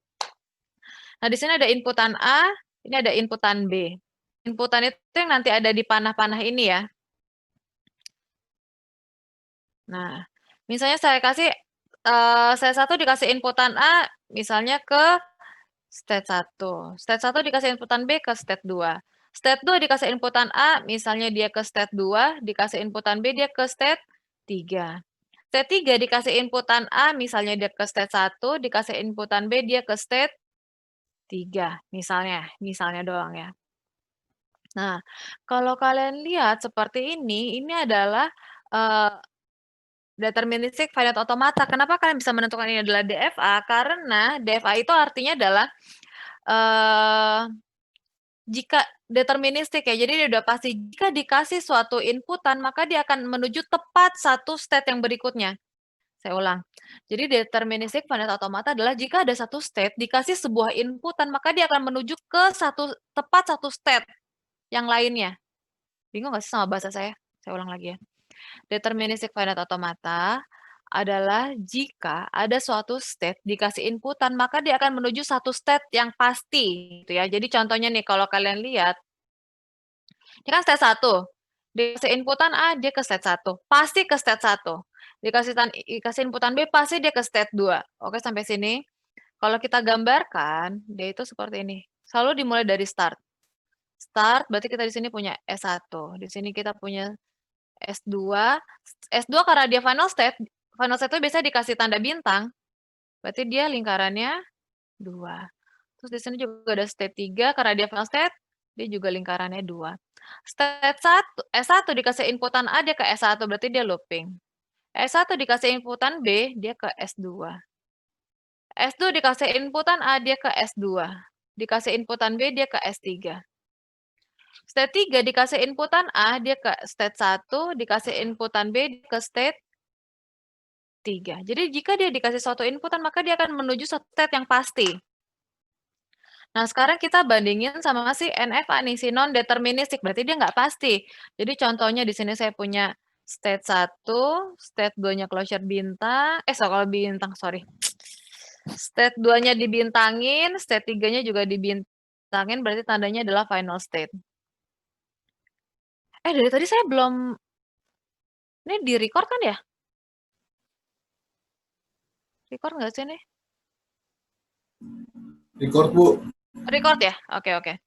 Nah, di sini ada inputan A, ini ada inputan B. Inputan itu yang nanti ada di panah-panah ini ya. Nah, misalnya saya kasih state 1 dikasih inputan A, misalnya ke state 1. State 1 dikasih inputan B ke state 2. State 2 dikasih inputan A, misalnya dia ke state 2, dikasih inputan B, dia ke state 3. State 3 dikasih inputan A, misalnya dia ke state 1, dikasih inputan B, dia ke state 3, misalnya doang ya. Nah, kalau kalian lihat seperti ini adalah deterministic finite automata. Kenapa kalian bisa menentukan ini adalah DFA? Karena DFA itu artinya adalah jika deterministik ya, jadi dia udah pasti jika dikasih suatu inputan maka dia akan menuju tepat satu state yang berikutnya. Saya ulang. Jadi deterministic finite automata adalah jika ada satu state dikasih sebuah inputan maka dia akan menuju ke tepat satu state yang lainnya. Bingung nggak sih sama bahasa saya? Saya ulang lagi ya. Deterministic finite automata adalah jika ada suatu state dikasih inputan maka dia akan menuju satu state yang pasti gitu ya. Jadi contohnya nih kalau kalian lihat ini kan state 1. Dikasih inputan A dia ke state 1, pasti ke state 1. Dikasih inputan B pasti dia ke state 2. Oke, sampai sini. Kalau kita gambarkan dia itu seperti ini. Selalu dimulai dari start. Start berarti kita di sini punya S1. Di sini kita punya S2. S2 karena dia final state itu biasanya dikasih tanda bintang. Berarti dia lingkarannya 2. Terus di sini juga ada state 3 karena dia final state, dia juga lingkarannya 2. State 1 S1 dikasih inputan A dia ke S1 berarti dia looping. S1 dikasih inputan B dia ke S2. S2 dikasih inputan A dia ke S2. Dikasih inputan B dia ke S3. State 3 dikasih inputan A dia ke state 1, dikasih inputan B ke state 3. Jadi jika dia dikasih suatu inputan maka dia akan menuju state yang pasti. Nah, sekarang kita bandingin sama si NFA nih, si non deterministik, berarti dia nggak pasti. Jadi contohnya di sini saya punya state 1, state 2-nya closure bintang, soal bintang, sorry. State 2-nya dibintangin, state 3-nya juga dibintangin, berarti tandanya adalah final state. Dari tadi saya belum, ini di-record kan ya? Record nggak sih nih? Record, Bu. Record ya? Oke.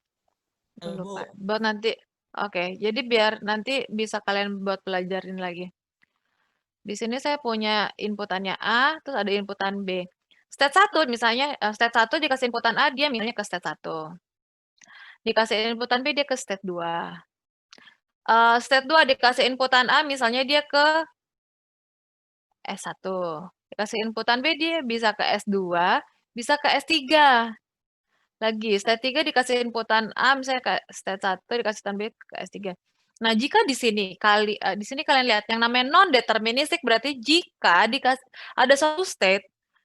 Lupa. Buat nanti. Oke, jadi biar nanti bisa kalian buat pelajarin lagi. Di sini saya punya inputannya A, terus ada inputan B. State 1 misalnya, state 1 dikasih inputan A, dia misalnya ke state 1. Dikasih inputan B, dia ke state 2. State 2 dikasih inputan A, misalnya dia ke S1. Dikasih inputan B, dia bisa ke S2, bisa ke S3. Lagi, state 3 dikasih inputan A, misalnya ke state 1, dikasih inputan B ke S3. Nah, jika di sini kalian lihat yang namanya non deterministik berarti jika ada satu state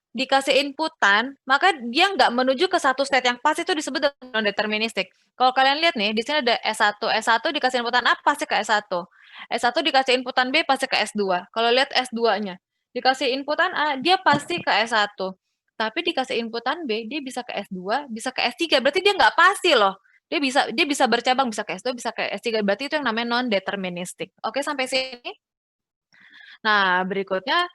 dikasih inputan, maka dia nggak menuju ke satu state yang pas, itu disebut non deterministik. Kalau kalian lihat nih, di sini ada S1 dikasih inputan A pasti ke S1. S1 dikasih inputan B pasti ke S2. Kalau lihat S2-nya, dikasih inputan A, dia pasti ke S1. Tapi dikasih inputan B, dia bisa ke S2, bisa ke S3. Berarti dia nggak pasti loh. Dia bisa bercabang, bisa ke S2, bisa ke S3. Berarti itu yang namanya non deterministik. Oke, sampai sini. Nah, berikutnya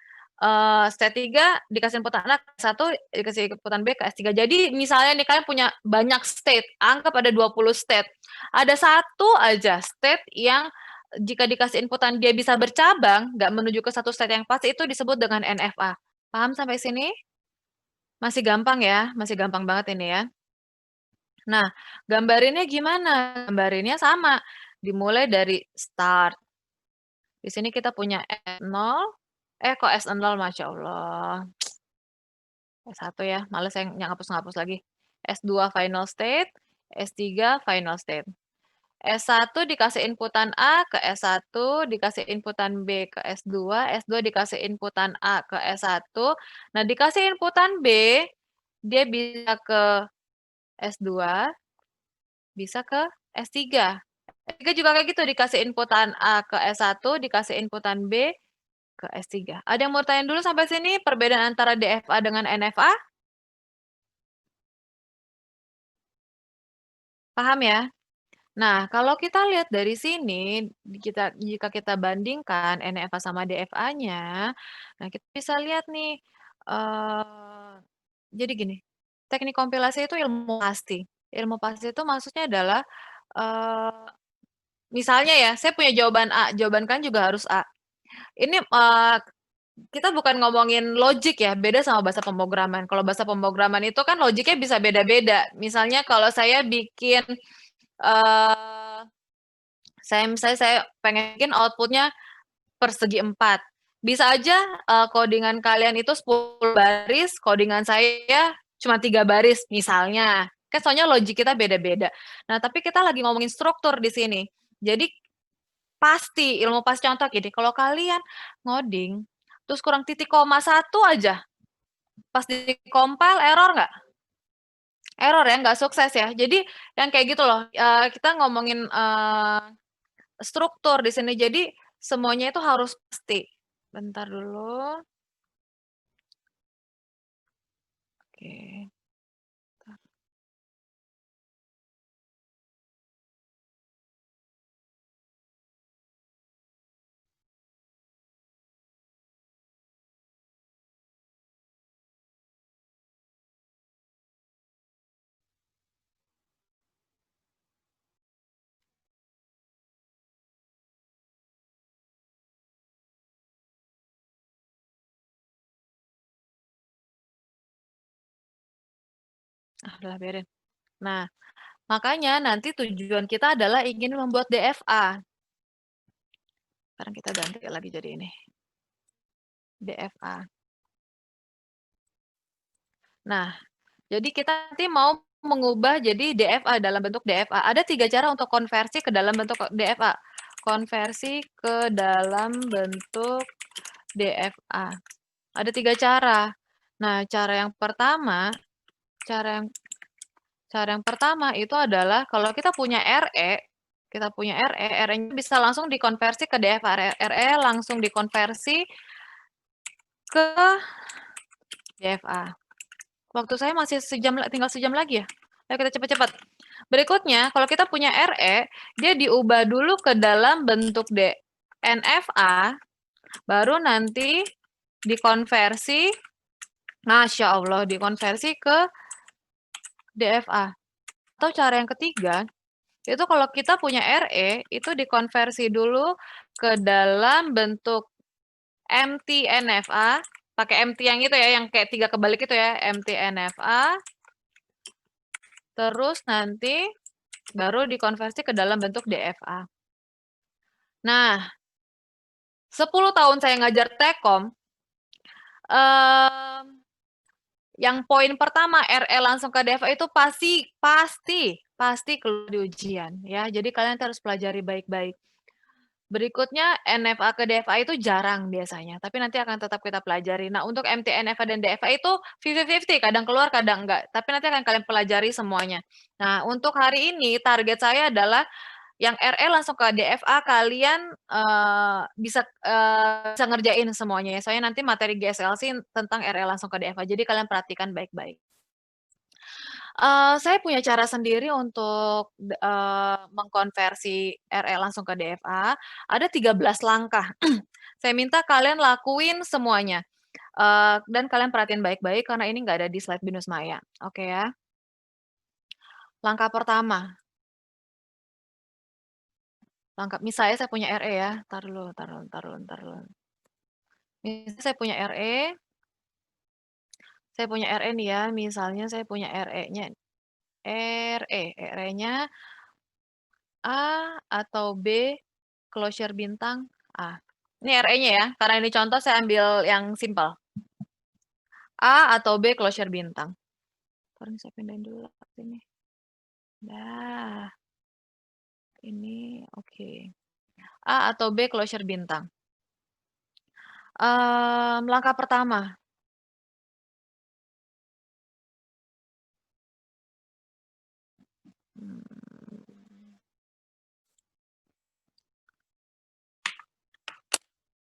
state 3 dikasih inputan A ke S1, dikasih inputan B ke S3. Jadi misalnya nih kalian punya banyak state, anggap ada 20 state. Ada satu aja state yang jika dikasih inputan dia bisa bercabang, nggak menuju ke satu state yang pasti, itu disebut dengan NFA. Paham sampai sini? Masih gampang ya? Masih gampang banget ini ya. Nah, gambarinnya gimana? Gambarinnya sama. Dimulai dari start. Di sini kita punya S0. Kok S0, Masya Allah. S1 ya, males yang ngapus-ngapus lagi. S2 final state, S3 final state. S1 dikasih inputan A ke S1, dikasih inputan B ke S2, S2 dikasih inputan A ke S1. Nah, dikasih inputan B, dia bisa ke S2, bisa ke S3. S3 juga kayak gitu, dikasih inputan A ke S1, dikasih inputan B ke S3. Ada yang mau tanya dulu sampai sini perbedaan antara DFA dengan NFA? Paham ya? Nah, kalau kita lihat dari sini, jika kita bandingkan NFA sama DFA-nya, nah kita bisa lihat nih, jadi gini, teknik kompilasi itu ilmu pasti. Ilmu pasti itu maksudnya adalah, eee, misalnya ya, saya punya jawaban A, jawaban kalian juga harus A. Ini, kita bukan ngomongin logik ya, beda sama bahasa pemrograman. Kalau bahasa pemrograman itu kan logiknya bisa beda-beda. Misalnya kalau saya bikin, eee misalnya saya pengen bikin output-nya persegi 4. Bisa aja, codingan kalian itu 10 baris, codingan saya cuma 3 baris misalnya. Kan soalnya logik kita beda-beda. Nah, tapi kita lagi ngomongin struktur di sini. Jadi pasti, ilmu pasti contoh gini, kalau kalian ngoding, terus kurang titik koma 1 aja, pas di-compile error nggak? Error ya, nggak sukses ya. Jadi yang kayak gitu loh, kita ngomongin, struktur di sini, jadi semuanya itu harus pasti. Bentar dulu. Oke. Udah biarin. Nah, Makanya nanti tujuan kita adalah ingin membuat DFA. Sekarang kita ganti lagi jadi ini. DFA. Nah, jadi kita nanti mau mengubah jadi DFA dalam bentuk DFA. Ada 3 cara untuk konversi ke dalam bentuk DFA. Konversi ke dalam bentuk DFA. Ada 3 cara. Nah, cara yang pertama itu adalah kalau kita punya RE-nya bisa langsung dikonversi ke DFA. RE langsung dikonversi ke DFA. Waktu saya masih tinggal sejam lagi ya. Ayo kita cepat-cepat. Berikutnya, kalau kita punya RE, dia diubah dulu ke dalam bentuk NFA, baru nanti dikonversi, Masya Allah, dikonversi ke DFA. Atau cara yang ketiga, itu kalau kita punya RE, itu dikonversi dulu ke dalam bentuk MT-NFA, pakai MT yang itu ya, yang kayak 3 kebalik itu ya, MT-NFA, terus nanti baru dikonversi ke dalam bentuk DFA. Nah, 10 tahun saya ngajar Tekom, yang poin pertama RE langsung ke DFA itu pasti keluar di ujian ya. Jadi kalian harus pelajari baik-baik. Berikutnya NFA ke DFA itu jarang biasanya, tapi nanti akan tetap kita pelajari. Nah, untuk MT, NFA, dan DFA itu 50-50, kadang keluar, kadang enggak. Tapi nanti akan kalian pelajari semuanya. Nah, untuk hari ini target saya adalah yang RE langsung ke DFA kalian bisa ngerjain semuanya ya. Soalnya nanti materi GSLC tentang RE langsung ke DFA. Jadi kalian perhatikan baik-baik. Saya punya cara sendiri untuk mengkonversi RE langsung ke DFA. Ada 13 langkah. Saya minta kalian lakuin semuanya. Dan kalian perhatiin baik-baik karena ini nggak ada di slide Binus Maya. Oke ya. Langkah pertama. Misalnya saya punya RE ya. Entar dulu. Misalnya saya punya RE. Saya punya RE nih ya. Misalnya saya punya RE-nya. RE-nya A atau B closure bintang A. Ini RE-nya ya. Karena ini contoh saya ambil yang simpel. A atau B closure bintang. Sekarang saya pindahin dulu sini. Nah. Ini oke. A atau B closure bintang. Langkah pertama.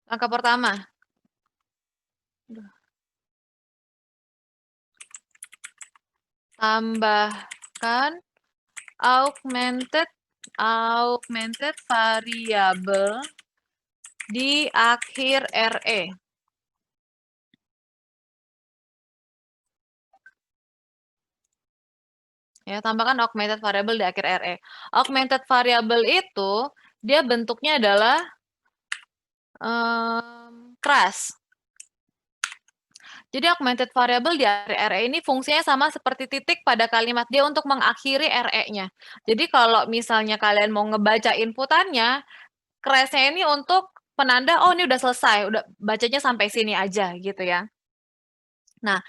Langkah pertama. Tambahkan augmented variable di akhir RE. Ya, tambahkan augmented variable di akhir RE. Augmented variable itu dia bentuknya adalah class. Jadi augmented variable di RE ini fungsinya sama seperti titik pada kalimat dia untuk mengakhiri RE-nya. Jadi kalau misalnya kalian mau ngebaca inputannya, class-nya ini untuk penanda, oh ini udah selesai, udah bacanya sampai sini aja gitu ya. Nah,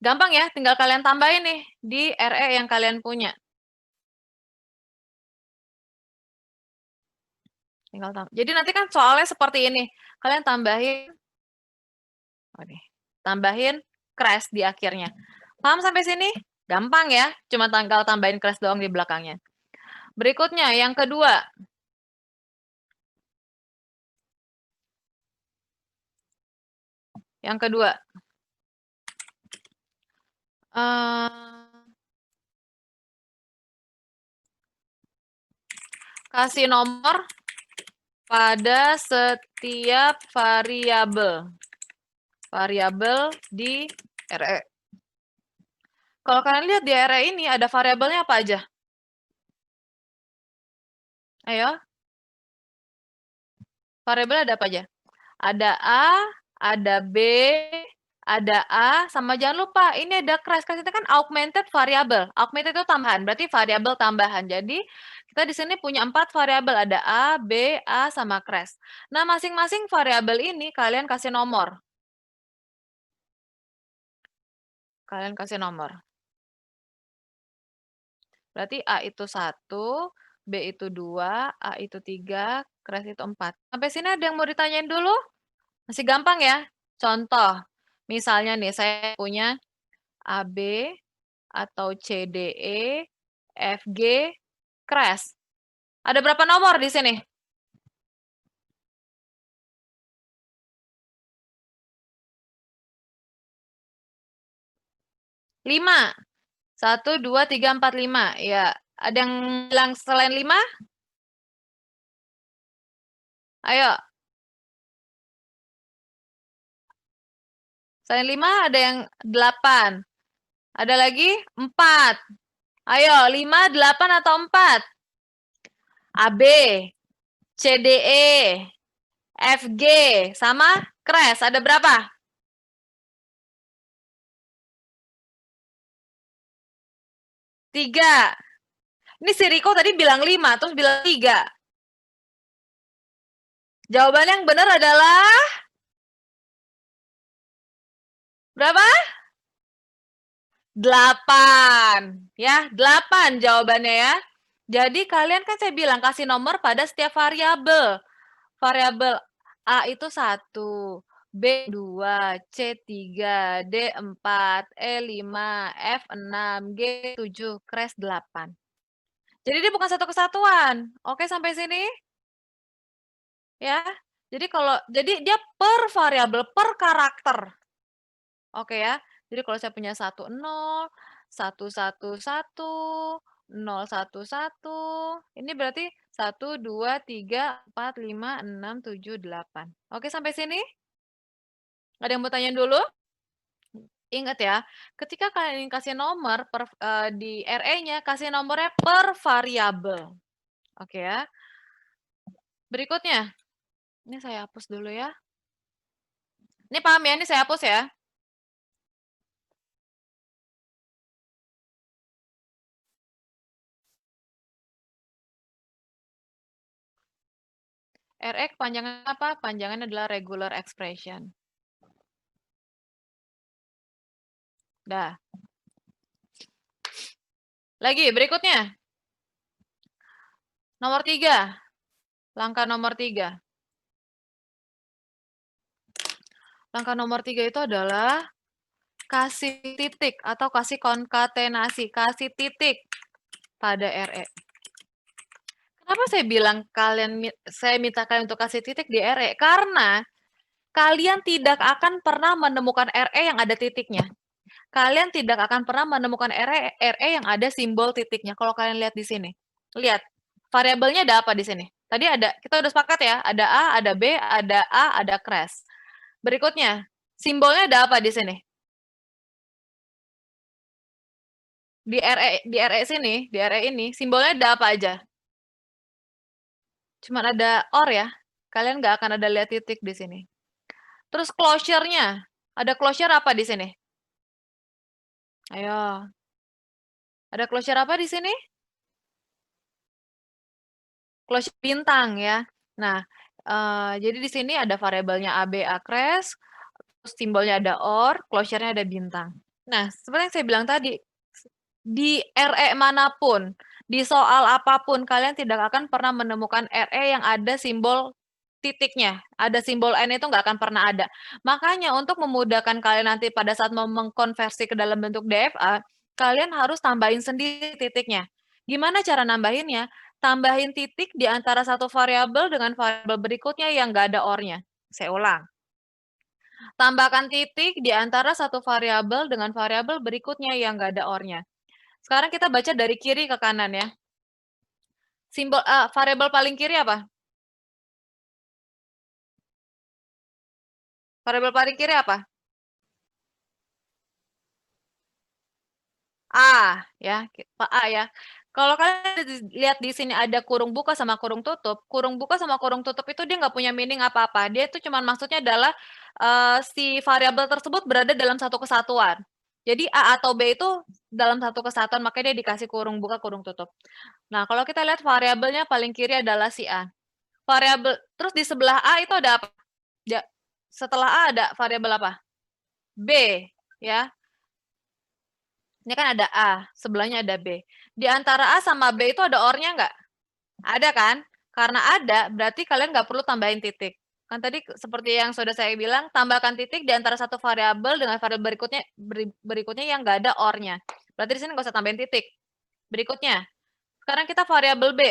gampang ya, tinggal kalian tambahin nih di RE yang kalian punya. Jadi nanti kan soalnya seperti ini, kalian tambahin crash di akhirnya. Paham sampai sini? Gampang ya, cuma tanggal tambahin crash doang di belakangnya. Berikutnya, yang kedua. Yang kedua. Kasih nomor pada setiap variabel di RE. Kalau kalian lihat di RE ini ada variabelnya apa aja? Ayo. Variabel ada apa aja? Ada A, ada B, Ada A, sama jangan lupa ini ada crash. Crash itu kan augmented variable. Augmented itu tambahan, berarti variabel tambahan. Jadi kita di sini punya 4 variabel, ada A, B, A, sama crash. Nah, masing-masing variabel ini kalian kasih nomor. Kalian kasih nomor. Berarti A itu 1, B itu 2, A itu 3, crash itu 4. Sampai sini ada yang mau ditanyain dulu? Masih gampang ya? Contoh, misalnya nih saya punya AB atau CDE, FG, crash. Ada berapa nomor di sini? 5. 1, 2, 3, 4, 5. Ya, ada yang bilang selain 5? Ayo. Selain 5 ada yang 8. Ada lagi 4. Ayo, 5, 8, atau 4? AB, CDE, FG, sama crash. Ada berapa? 3. Ini si Riko tadi bilang 5, terus bilang 3. Jawaban yang benar adalah berapa? 8. Ya, 8 jawabannya ya. Jadi kalian kan saya bilang kasih nomor pada setiap variabel. Variabel A itu 1, B 2, C 3, D 4, E 5, F 6, G 7, crash 8. Jadi dia bukan satu kesatuan. Oke sampai sini? Ya. Jadi dia per variabel, per karakter. Oke ya. Jadi kalau saya punya 1 0, 1 1 1, 0 1 1, ini berarti 1 2 3 4 5 6 7 8. Oke sampai sini? Ada yang mau tanyain dulu? Ingat ya, ketika kalian ingin kasih nomor di RE-nya kasih nomornya per variabel. Oke ya. Berikutnya, ini saya hapus dulu ya. Ini paham ya? Ini saya hapus ya. RE kepanjangan apa? Panjangannya adalah regular expression. Dah. Lagi, berikutnya. Nomor 3. Langkah nomor 3. Langkah nomor 3 itu adalah kasih titik atau kasih konkatenasi, kasih titik pada RE. Kenapa saya bilang saya minta kalian untuk kasih titik di RE? Karena kalian tidak akan pernah menemukan RE yang ada titiknya. Kalian tidak akan pernah menemukan RE yang ada simbol titiknya. Kalau kalian lihat di sini. Lihat, variabelnya ada apa di sini? Tadi kita udah sepakat ya, ada A, ada B, ada A, ada crash. Berikutnya, simbolnya ada apa di sini? Di RE sini, di RE ini, simbolnya ada apa aja? Cuma ada OR ya. Kalian nggak akan ada lihat titik di sini. Terus closure-nya. Ada closure apa di sini? Ayo. Ada closure apa di sini? Closure bintang ya. Nah, jadi di sini ada variabelnya A, B, A crash, terus simbolnya ada OR, closure-nya ada bintang. Nah, seperti yang saya bilang tadi, di RE manapun, di soal apapun, kalian tidak akan pernah menemukan RE yang ada simbol titiknya, ada simbol N itu nggak akan pernah ada. Makanya untuk memudahkan kalian nanti pada saat mau mengkonversi ke dalam bentuk DFA, kalian harus tambahin sendiri titiknya. Gimana cara nambahinnya? Tambahin titik di antara satu variabel dengan variabel berikutnya yang nggak ada OR-nya. Saya ulang. Tambahkan titik di antara satu variabel dengan variabel berikutnya yang nggak ada OR-nya. Sekarang kita baca dari kiri ke kanan ya. Variabel paling kiri apa? Variabel paling kiri apa? A, ya, A ya. Kalau kalian lihat di sini ada kurung buka sama kurung tutup itu dia nggak punya meaning apa-apa. Dia itu cuma maksudnya adalah si variabel tersebut berada dalam satu kesatuan. Jadi A atau B itu dalam satu kesatuan, makanya dia dikasih kurung buka, kurung tutup. Nah, kalau kita lihat variabelnya paling kiri adalah si A. Variabel terus di sebelah A itu ada apa? Setelah A ada variabel apa? B, ya. Ini kan ada A, sebelahnya ada B. Di antara A sama B itu ada OR-nya nggak? Ada kan? Karena ada, berarti kalian nggak perlu tambahin titik. Kan tadi seperti yang sudah saya bilang, tambahkan titik di antara satu variabel dengan variabel berikutnya yang nggak ada OR-nya. Berarti di sini nggak usah tambahin titik. Berikutnya, sekarang kita variabel B.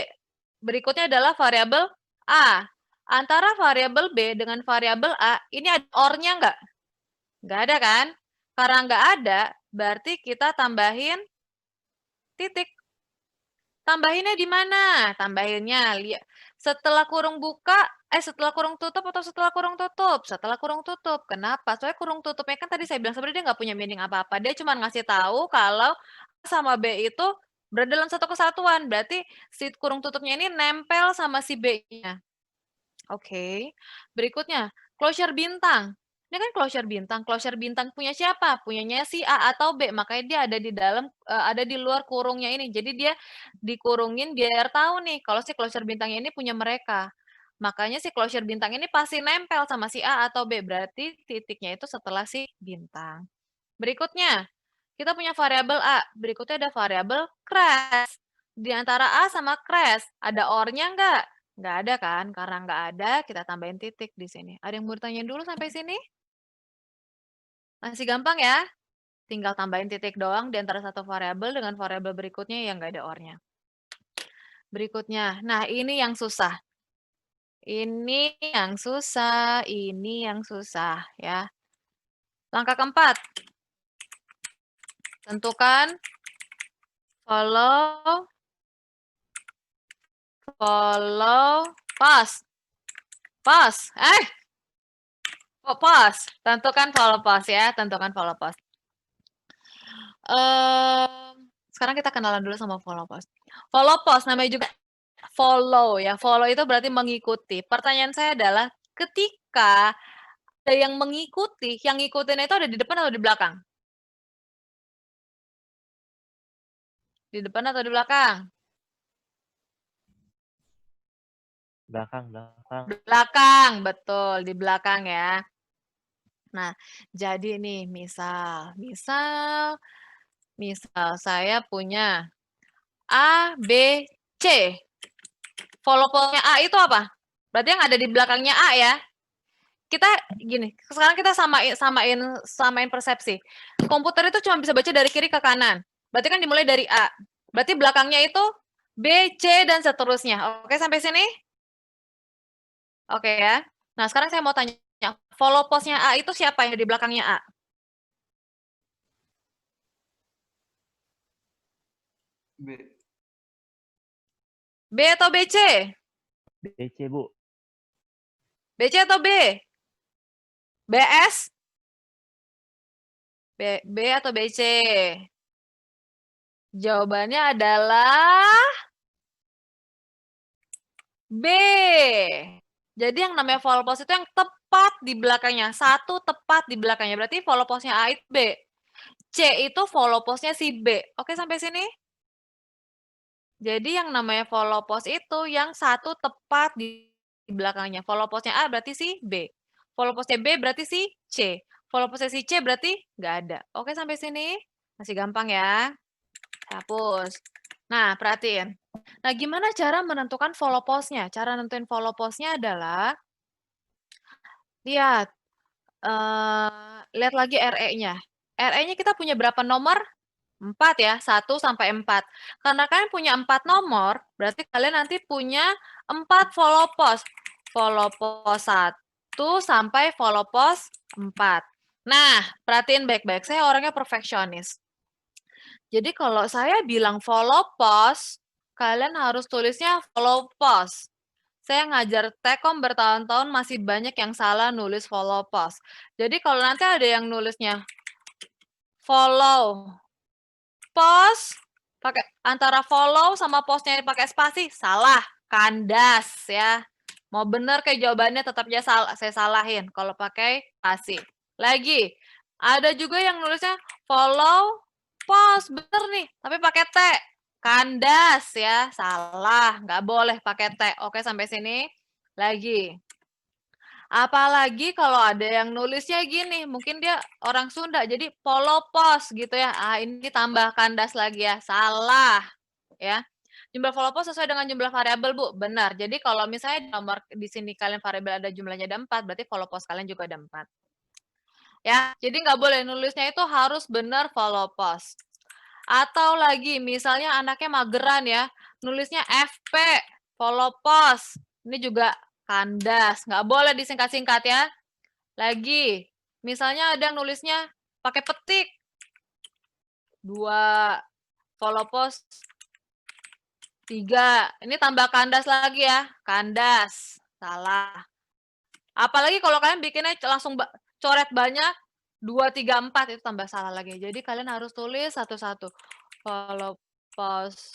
Berikutnya adalah variabel A. Antara variabel B dengan variabel A, ini ada OR-nya nggak? Nggak ada kan? Karena nggak ada, berarti kita tambahin titik. Tambahinnya di mana? Tambahinnya setelah kurung buka, setelah kurung tutup atau setelah kurung tutup? Setelah kurung tutup. Kenapa? Soalnya kurung tutupnya kan tadi saya bilang sebenarnya dia nggak punya meaning apa-apa. Dia cuma ngasih tahu kalau A sama B itu berada dalam satu kesatuan. Berarti si kurung tutupnya ini nempel sama si B-nya. Oke. Berikutnya, closure bintang. Ini kan closure bintang punya siapa? Punyanya si A atau B, makanya dia ada di dalam, ada di luar kurungnya ini. Jadi dia dikurungin biar tahu nih kalau si closure bintangnya ini punya mereka. Makanya si closure bintang ini pasti nempel sama si A atau B, berarti titiknya itu setelah si bintang. Berikutnya, kita punya variabel A, berikutnya ada variabel crash. Di antara A sama crash, ada OR-nya nggak? Nggak ada kan? Karena nggak ada, kita tambahin titik di sini. Ada yang mau ditanyain dulu sampai sini? Masih gampang ya? Tinggal tambahin titik doang di antara satu variabel dengan variabel berikutnya yang nggak ada OR-nya. Berikutnya, nah ini yang susah. Ini yang susah, ini yang susah ya. Langkah keempat, tentukan follow, pass, pass, tentukan follow pass ya, tentukan follow pass. Sekarang kita kenalan dulu sama follow post. Follow post namanya juga follow ya. Follow itu berarti mengikuti. Pertanyaan saya adalah ketika ada yang mengikuti, yang ngikutin itu ada di depan atau di belakang? Di depan atau di belakang? Belakang. Belakang, betul, di belakang ya. Nah, jadi nih misal saya punya A, B, C. Follow postnya A itu apa? Berarti yang ada di belakangnya A ya. Kita gini, sekarang kita samain persepsi. Komputer itu cuma bisa baca dari kiri ke kanan. Berarti kan dimulai dari A. Berarti belakangnya itu B, C, dan seterusnya. Oke, sampai sini? Oke ya. Nah, sekarang saya mau tanya, follow postnya A itu siapa yang di belakangnya A? B. B atau BC? BC, Bu. BC atau B? BS? B atau BC? Jawabannya adalah B. Jadi yang namanya follow post itu yang tepat di belakangnya. Satu tepat di belakangnya. Berarti follow postnya A itu B. C itu follow postnya si B. Oke, sampai sini? Jadi yang namanya follow post itu yang satu tepat di belakangnya. Follow postnya A berarti si B. Follow postnya B berarti si C. Follow postnya si C berarti nggak ada. Oke, sampai sini? Masih gampang ya. Hapus. Nah, perhatiin. Nah, gimana cara menentukan follow postnya? Cara nentuin follow postnya adalah lihat, lihat lagi RE-nya. RE-nya kita punya berapa nomor? 4 ya, 1 sampai 4. Karena kalian punya 4 nomor, berarti kalian nanti punya 4 follow post. Follow post 1 sampai follow post 4. Nah, perhatiin baik-baik, saya orangnya perfeksionis. Jadi kalau saya bilang follow post, kalian harus tulisnya follow post. Saya ngajar Tekom bertahun-tahun masih banyak yang salah nulis follow post. Jadi kalau nanti ada yang nulisnya follow post, pakai antara follow sama postnya pakai spasi, salah, kandas ya. Mau bener kayak jawabannya tetap aja saya salahin kalau pakai pasi. Lagi, ada juga yang nulisnya follow post, bener nih, tapi pakai T. Kandas ya, salah, nggak boleh pakai T. Oke, sampai sini. Lagi. Apalagi kalau ada yang nulisnya gini, mungkin dia orang Sunda, jadi follow post gitu ya. Ini tambah kandas lagi ya, salah ya. Jumlah follow post sesuai dengan jumlah variabel, Bu. Benar. Jadi kalau misalnya nomor di sini kalian variabel ada jumlahnya ada 4, berarti follow post kalian juga ada 4. Ya, jadi nggak boleh nulisnya itu harus benar follow post. Atau lagi, misalnya anaknya mageran ya, nulisnya FP, follow post. Ini juga kandas, nggak boleh disingkat-singkat ya. Lagi, misalnya ada yang nulisnya pakai petik. 2, follow post 3. Ini tambah kandas lagi ya, kandas. Salah. Apalagi kalau kalian bikinnya langsung coret banyak, 2, 3, 4 itu tambah salah lagi. Jadi kalian harus tulis satu-satu. Follow post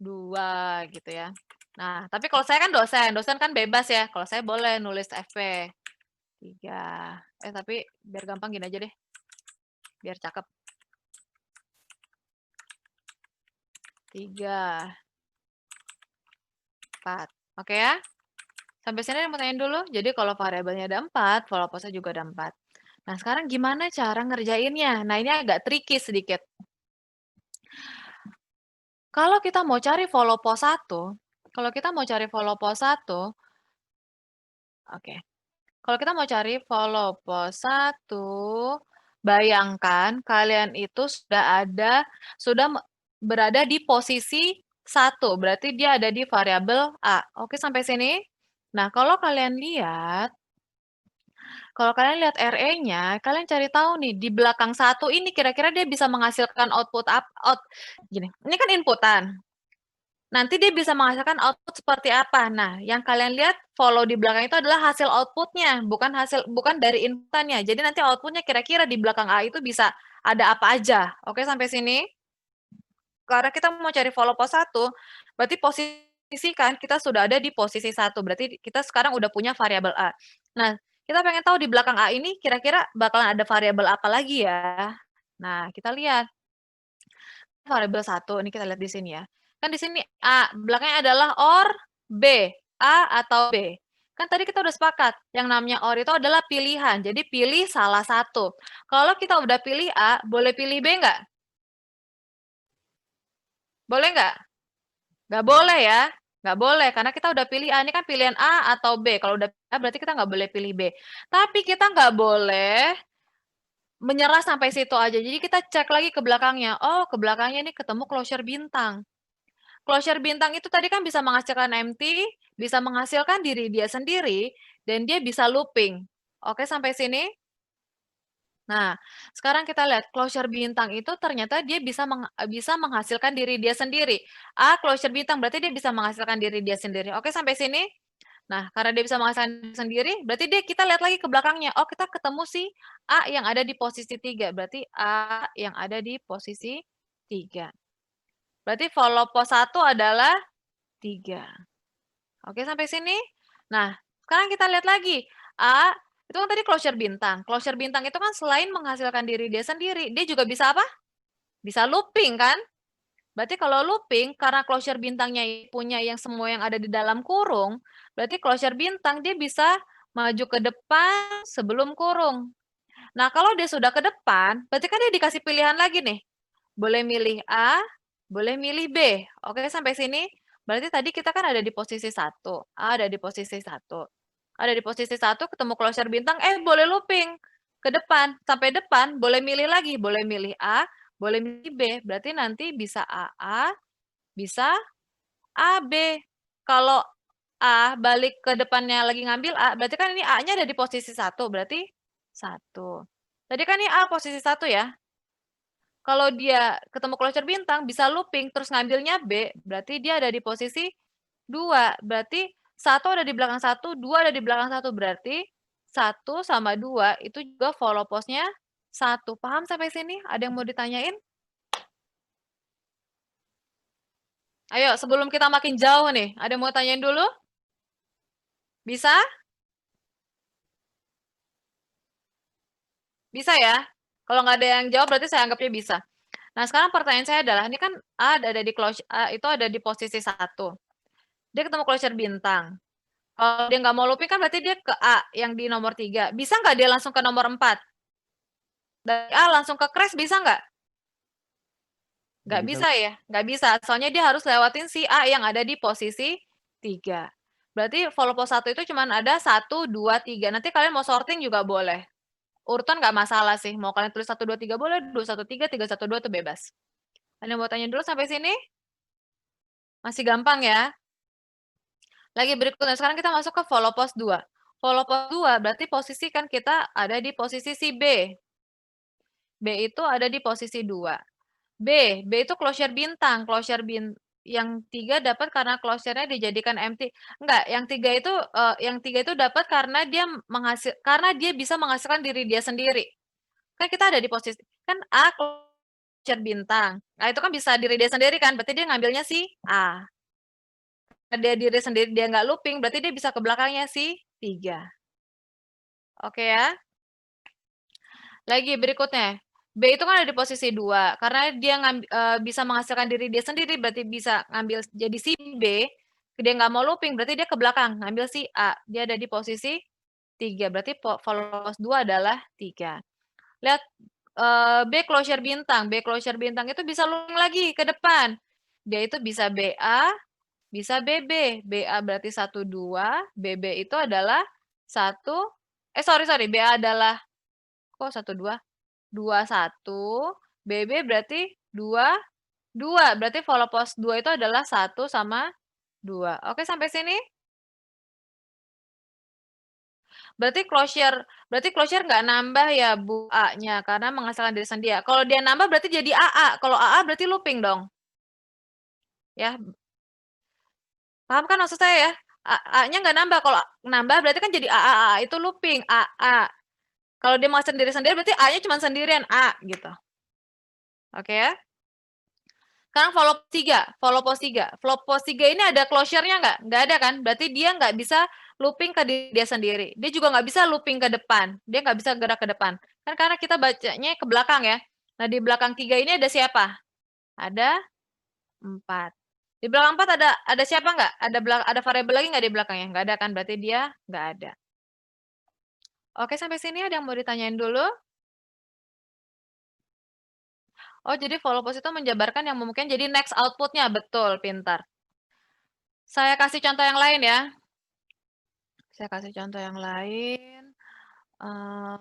2 gitu ya. Nah, tapi kalau saya kan dosen kan bebas ya. Kalau saya boleh nulis FP 3. Tapi biar gampang gini aja deh. Biar cakep. 3, 4. Oke ya? Sampai sini ada yang mau tanyain dulu? Jadi kalau variabelnya ada 4, follow post-nya juga ada 4. Nah, sekarang gimana cara ngerjainnya? Nah, ini agak tricky sedikit. Kalau kita mau cari follow post 1, oke. Kalau kita mau cari follow post 1, bayangkan kalian itu sudah berada di posisi 1, berarti dia ada di variabel A. Oke, sampai sini? Nah, kalau kalian lihat RE-nya, kalian cari tahu nih, di belakang 1 ini kira-kira dia bisa menghasilkan gini, ini kan inputan. Nanti dia bisa menghasilkan output seperti apa. Nah, yang kalian lihat follow di belakang itu adalah hasil outputnya, bukan dari inputannya. Jadi nanti outputnya kira-kira di belakang A itu bisa ada apa aja. Oke, sampai sini? Karena kita mau cari follow post 1, berarti posisikan kita sudah ada di posisi 1. Berarti kita sekarang udah punya variabel A. Nah, kita pengen tahu di belakang A ini kira-kira bakalan ada variabel apa lagi ya. Nah, kita lihat. Variabel 1, ini kita lihat di sini ya. Kan di sini A, belakangnya adalah OR B, A atau B. Kan tadi kita udah sepakat, yang namanya OR itu adalah pilihan, jadi pilih salah satu. Kalau kita udah pilih A, boleh pilih B nggak? Boleh nggak? Nggak boleh ya? Nggak boleh, karena kita udah pilih A, ini kan pilihan A atau B. Kalau udah A, berarti kita nggak boleh pilih B. Tapi kita nggak boleh menyerah sampai situ aja. Jadi kita cek lagi ke belakangnya. Oh, ke belakangnya ini ketemu closure bintang. Closure bintang itu tadi kan bisa menghasilkan empty, bisa menghasilkan diri dia sendiri, dan dia bisa looping. Oke, sampai sini? Nah, sekarang kita lihat closure bintang itu ternyata dia bisa menghasilkan diri dia sendiri. Closure bintang berarti dia bisa menghasilkan diri dia sendiri. Oke, sampai sini? Nah, karena dia bisa menghasilkan diri sendiri, berarti kita lihat lagi ke belakangnya. Oh, kita ketemu si A yang ada di posisi 3. Berarti A yang ada di posisi 3. Berarti follow post 1 adalah 3. Oke, sampai sini? Nah, sekarang kita lihat lagi. A, itu kan tadi closure bintang. Closure bintang itu kan selain menghasilkan diri dia sendiri, dia juga bisa apa? Bisa looping kan? Berarti kalau looping, karena closure bintangnya punya yang semua yang ada di dalam kurung, berarti closure bintang dia bisa maju ke depan sebelum kurung. Nah, kalau dia sudah ke depan, berarti kan dia dikasih pilihan lagi nih. Boleh milih A, boleh milih B. Oke, sampai sini? Berarti tadi kita kan ada di posisi 1. A ada di posisi 1. Ada di posisi 1, ketemu closure bintang, boleh looping ke depan. Sampai depan, boleh milih lagi. Boleh milih A, boleh milih B. Berarti nanti bisa AA, bisa AB. Kalau A balik ke depannya lagi ngambil A, berarti kan ini A-nya ada di posisi 1. Berarti 1. Tadi kan ini A posisi 1 ya. Kalau dia ketemu closure bintang, bisa looping, terus ngambilnya B, berarti dia ada di posisi 2. Berarti 1 ada di belakang 1, 2 ada di belakang 1. Berarti 1 sama 2 itu juga follow post-nya 1. Paham sampai sini? Ada yang mau ditanyain? Ayo, sebelum kita makin jauh nih, ada yang mau tanyain dulu? Bisa? Bisa ya? Kalau nggak ada yang jawab berarti saya anggapnya bisa. Nah, sekarang pertanyaan saya adalah, ini kan A ada di A itu ada di posisi 1. Dia ketemu closure bintang. Kalau dia nggak mau looping kan berarti dia ke A yang di nomor 3. Bisa nggak dia langsung ke nomor 4? Dari A langsung ke crash bisa nggak? Nggak Bisa. bisa ya? Nggak bisa. Soalnya dia harus lewatin si A yang ada di posisi 3. Berarti follow post 1 itu cuma ada 1, 2, 3. Nanti kalian mau sorting juga boleh. Urutan nggak masalah sih. Mau kalian tulis 1, 2, 3 boleh, 2, 1, 3, 3, 1, 2 itu bebas. Ada yang mau tanya dulu sampai sini? Masih gampang ya? Lagi berikutnya, sekarang kita masuk ke follow post 2. Follow post 2 berarti posisi kan kita ada di posisi si B. B itu ada di posisi 2. B itu closure bintang. Yang 3 dapat karena closure-nya dijadikan empty. Enggak, yang 3 itu dapat karena karena dia bisa menghasilkan diri dia sendiri. Kan kita ada di posisi kan A closure bintang. Nah, itu kan bisa diri dia sendiri kan, berarti dia ngambilnya si A. Dia diri sendiri dia nggak looping, berarti dia bisa ke belakangnya si 3. Oke ya? Lagi berikutnya, B itu kan ada di posisi 2, karena dia bisa menghasilkan diri dia sendiri, berarti bisa ngambil jadi si B, dia nggak mau looping, berarti dia ke belakang, ngambil si A, dia ada di posisi 3, berarti follow 2 adalah 3. Lihat, B closure bintang itu bisa looping lagi ke depan. Dia itu bisa BA, bisa BB. BA berarti 1, 2, BB itu adalah 1, sorry, BA adalah, kok 1, 2? 2, 1, BB berarti 2, 2. Berarti follow post 2 itu adalah 1 sama 2. Oke, sampai sini? Berarti closure nggak nambah ya, Bu, A-nya, karena menghasilkan diri sendiri. Kalau dia nambah berarti jadi AA. Kalau AA berarti looping dong. Ya, paham kan maksud saya ya? A-nya nggak nambah. Kalau nambah berarti kan jadi AA. Itu looping, AA. Kalau dia menghasilkan diri sendiri berarti A-nya cuma sendirian, A gitu. Oke ya? Sekarang follow post 3. Follow post 3 ini ada closure-nya nggak? Nggak ada kan? Berarti dia nggak bisa looping ke diri dia sendiri. Dia juga nggak bisa looping ke depan. Dia nggak bisa gerak ke depan. Kan karena kita bacanya ke belakang ya. Nah, di belakang 3 ini ada siapa? Ada 4. Di belakang 4 ada siapa nggak? Ada variabel lagi nggak di belakangnya? Nggak ada kan? Berarti dia nggak ada. Oke, sampai sini ada yang mau ditanyain dulu? Oh, jadi follow post itu menjabarkan yang memungkinkan jadi next output-nya. Betul, pintar. Saya kasih contoh yang lain ya. Saya kasih contoh yang lain. Eee,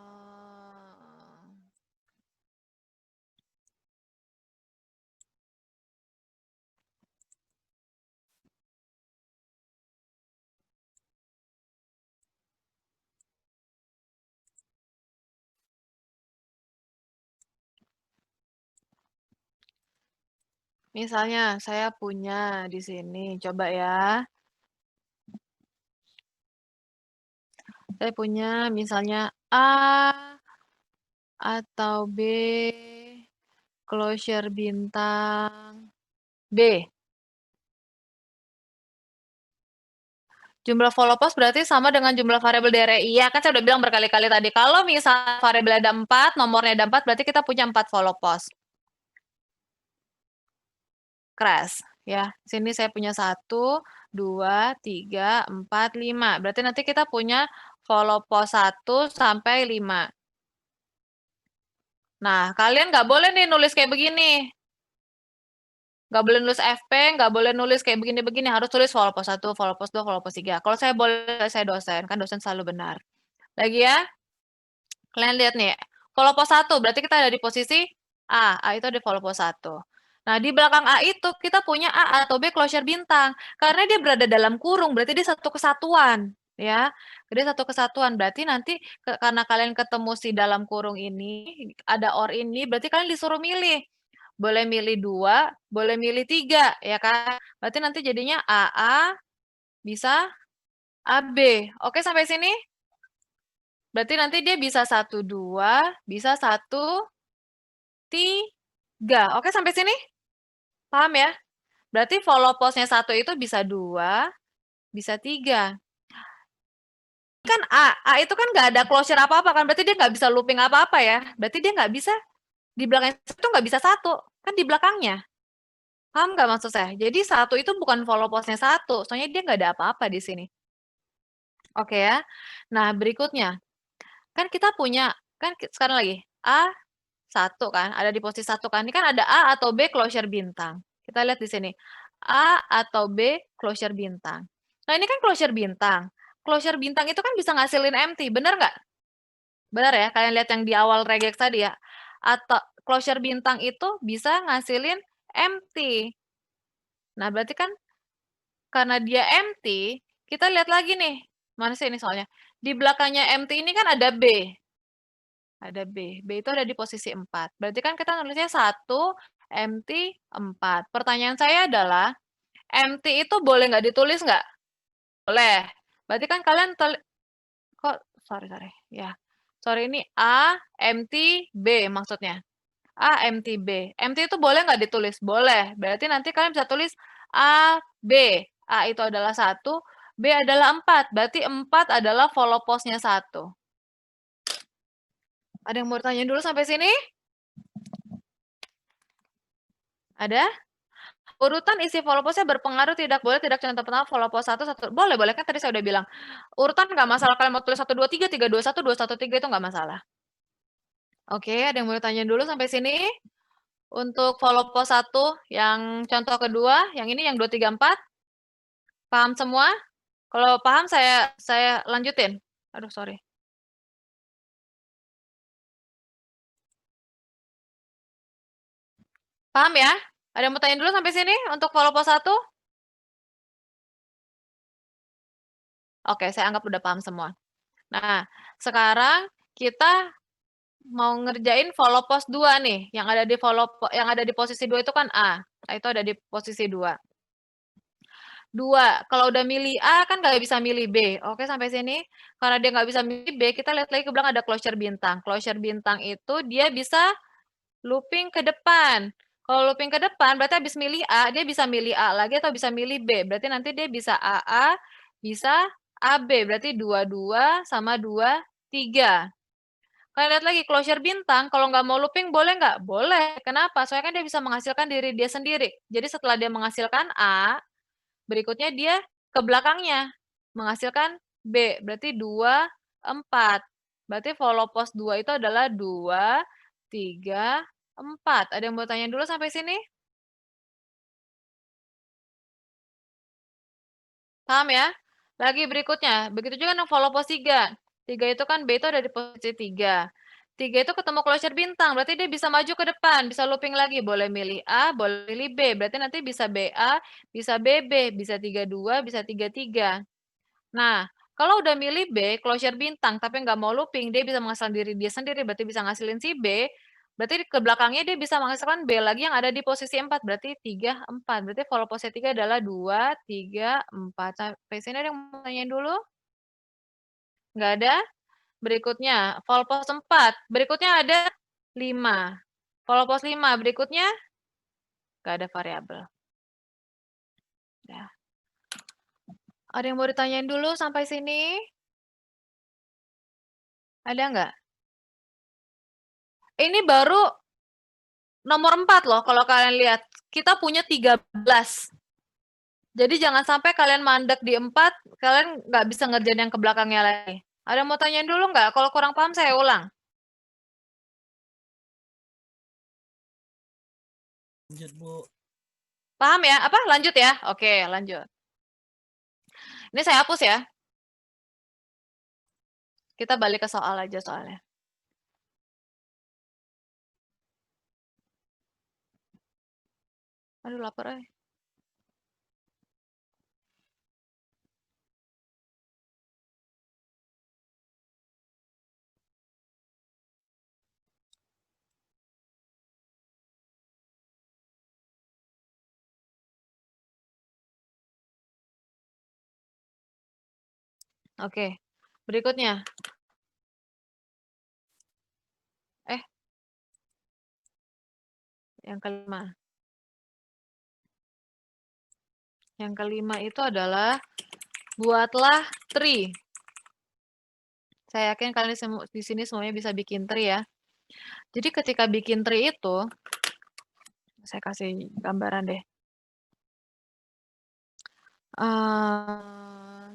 misalnya saya punya di sini, coba ya. Saya punya misalnya A atau B, closure bintang B. Jumlah follow post berarti sama dengan jumlah variabel DRE. Iya, kan saya udah bilang berkali-kali tadi, kalau misal variabel ada 4, nomornya ada 4, berarti kita punya 4 follow post. Crash, ya. Sini saya punya 1, 2, 3, 4, 5. Berarti nanti kita punya follow post 1 sampai 5. Nah, kalian nggak boleh nih nulis kayak begini. Nggak boleh nulis FP, nggak boleh nulis kayak begini-begini, harus tulis follow post 1, follow post 2, follow post 3. Kalau saya boleh, saya dosen, kan dosen selalu benar. Lagi ya, kalian lihat nih, follow post 1, berarti kita ada di posisi A itu di follow post 1. Nah, di belakang A itu kita punya A atau B closure bintang. Karena dia berada dalam kurung, berarti dia satu kesatuan, ya. Dia satu kesatuan, berarti nanti karena kalian ketemu si dalam kurung ini, ada OR ini, berarti kalian disuruh milih. Boleh milih 2, boleh milih 3, ya kan. Berarti nanti jadinya AA bisa AB. Oke, sampai sini? Berarti nanti dia bisa 1, 2, bisa 1, 3. Oke, sampai sini? Paham ya? Berarti follow post-nya 1 itu bisa 2, bisa 3. kan A itu kan nggak ada closure apa-apa kan, berarti dia nggak bisa looping apa-apa ya. Berarti dia nggak bisa di belakang itu nggak bisa 1, kan di belakangnya. Paham nggak maksud saya? Jadi 1 itu bukan follow post-nya 1, soalnya dia nggak ada apa-apa di sini. Oke ya. Nah, berikutnya, kan kita punya, kan sekarang lagi, A1 kan, ada di posisi 1 kan, ini kan ada A atau B closure bintang. Kita lihat di sini, A atau B closure bintang. Nah, ini kan closure bintang. Closure bintang itu kan bisa ngasilin empty, bener nggak? Bener ya, kalian lihat yang di awal regex tadi ya? Atau closure bintang itu bisa ngasilin empty. Nah, berarti kan karena dia empty, kita lihat lagi nih. Mana sih ini soalnya? Di belakangnya empty ini kan ada B. Ada B. B itu ada di posisi 4. Berarti kan kita nulisnya 1, empty, 4. Pertanyaan saya adalah, empty itu boleh nggak ditulis nggak? Boleh. Berarti kan kalian kok sorry. Ya. Sorry, ini A, empty, B maksudnya. A, empty, B. Empty itu boleh nggak ditulis? Boleh. Berarti nanti kalian bisa tulis A, B. A itu adalah 1, B adalah 4. Berarti 4 adalah follow post-nya 1. Ada yang mau tanya dulu sampai sini? Ada? Urutan isi follow post-nya berpengaruh, tidak boleh, tidak contoh pertama follow post 1, boleh, kan tadi saya udah bilang. Urutan nggak masalah, kalian mau tulis 1, 2, 3, 3, 2, 1, 2, 1, 3 itu nggak masalah. Oke, ada yang mau tanya dulu sampai sini? Untuk follow post 1, yang contoh kedua, yang ini yang 2, 3, 4. Paham semua? Kalau paham saya lanjutin. Aduh, sorry. Paham ya? Ada yang mau tanya dulu sampai sini untuk follow post 1? Oke, saya anggap udah paham semua. Nah, sekarang kita mau ngerjain follow post 2 nih, yang ada di posisi 2 itu kan A. Nah, itu ada di posisi 2. 2, kalau udah milih A kan nggak bisa milih B. Oke, sampai sini. Karena dia nggak bisa milih B, kita lihat lagi ke belakang ada closure bintang. Closure bintang itu dia bisa looping ke depan. Kalau looping ke depan, berarti habis milih A, dia bisa milih A lagi atau bisa milih B. Berarti nanti dia bisa AA, bisa AB. Berarti 22 sama 23. Kalian lihat lagi, closure bintang, kalau nggak mau looping boleh nggak? Boleh. Kenapa? Soalnya kan dia bisa menghasilkan diri dia sendiri. Jadi setelah dia menghasilkan A, berikutnya dia ke belakangnya, menghasilkan B. Berarti 2, 4. Berarti follow post 2 itu adalah 2, 3, 4. Ada yang mau tanya dulu sampai sini? Paham ya? Lagi berikutnya, begitu juga dengan follow post 3. 3 itu kan B itu ada di posisi 3. 3 itu ketemu closure bintang, berarti dia bisa maju ke depan, bisa looping lagi, boleh milih A, boleh milih B. Berarti nanti bisa BA, bisa BB, bisa 32, bisa 33. Nah, kalau udah milih B, closure bintang, tapi nggak mau looping, dia bisa menghasilkan diri dia sendiri, berarti bisa ngasilin si B, berarti ke belakangnya dia bisa menghasilkan B lagi yang ada di posisi 4, berarti 3, 4. Berarti follow post 3 adalah 2, 3, 4. Sampai sini ada yang mau tanyain dulu? Nggak ada? Berikutnya, follow post 4. Berikutnya ada 5. Follow post 5. Berikutnya, nggak ada variabel. Ya. Ada yang mau ditanyain dulu sampai sini? Ada nggak? Ini baru nomor 4 loh, kalau kalian lihat. Kita punya 13. Jadi jangan sampai kalian mandek di 4, kalian nggak bisa ngerjain yang ke belakangnya lagi. Ada yang mau tanyain dulu nggak? Kalau kurang paham saya ulang. Lanjut, Bu. Paham ya? Apa? Lanjut ya? Oke, lanjut. Ini saya hapus ya. Kita balik ke soal aja soalnya. Aduh, lapar eh. Oke, berikutnya. Yang kelima. Yang kelima itu adalah buatlah tree. Saya yakin kalian di sini semuanya bisa bikin tree ya. Jadi ketika bikin tree itu, saya kasih gambaran deh.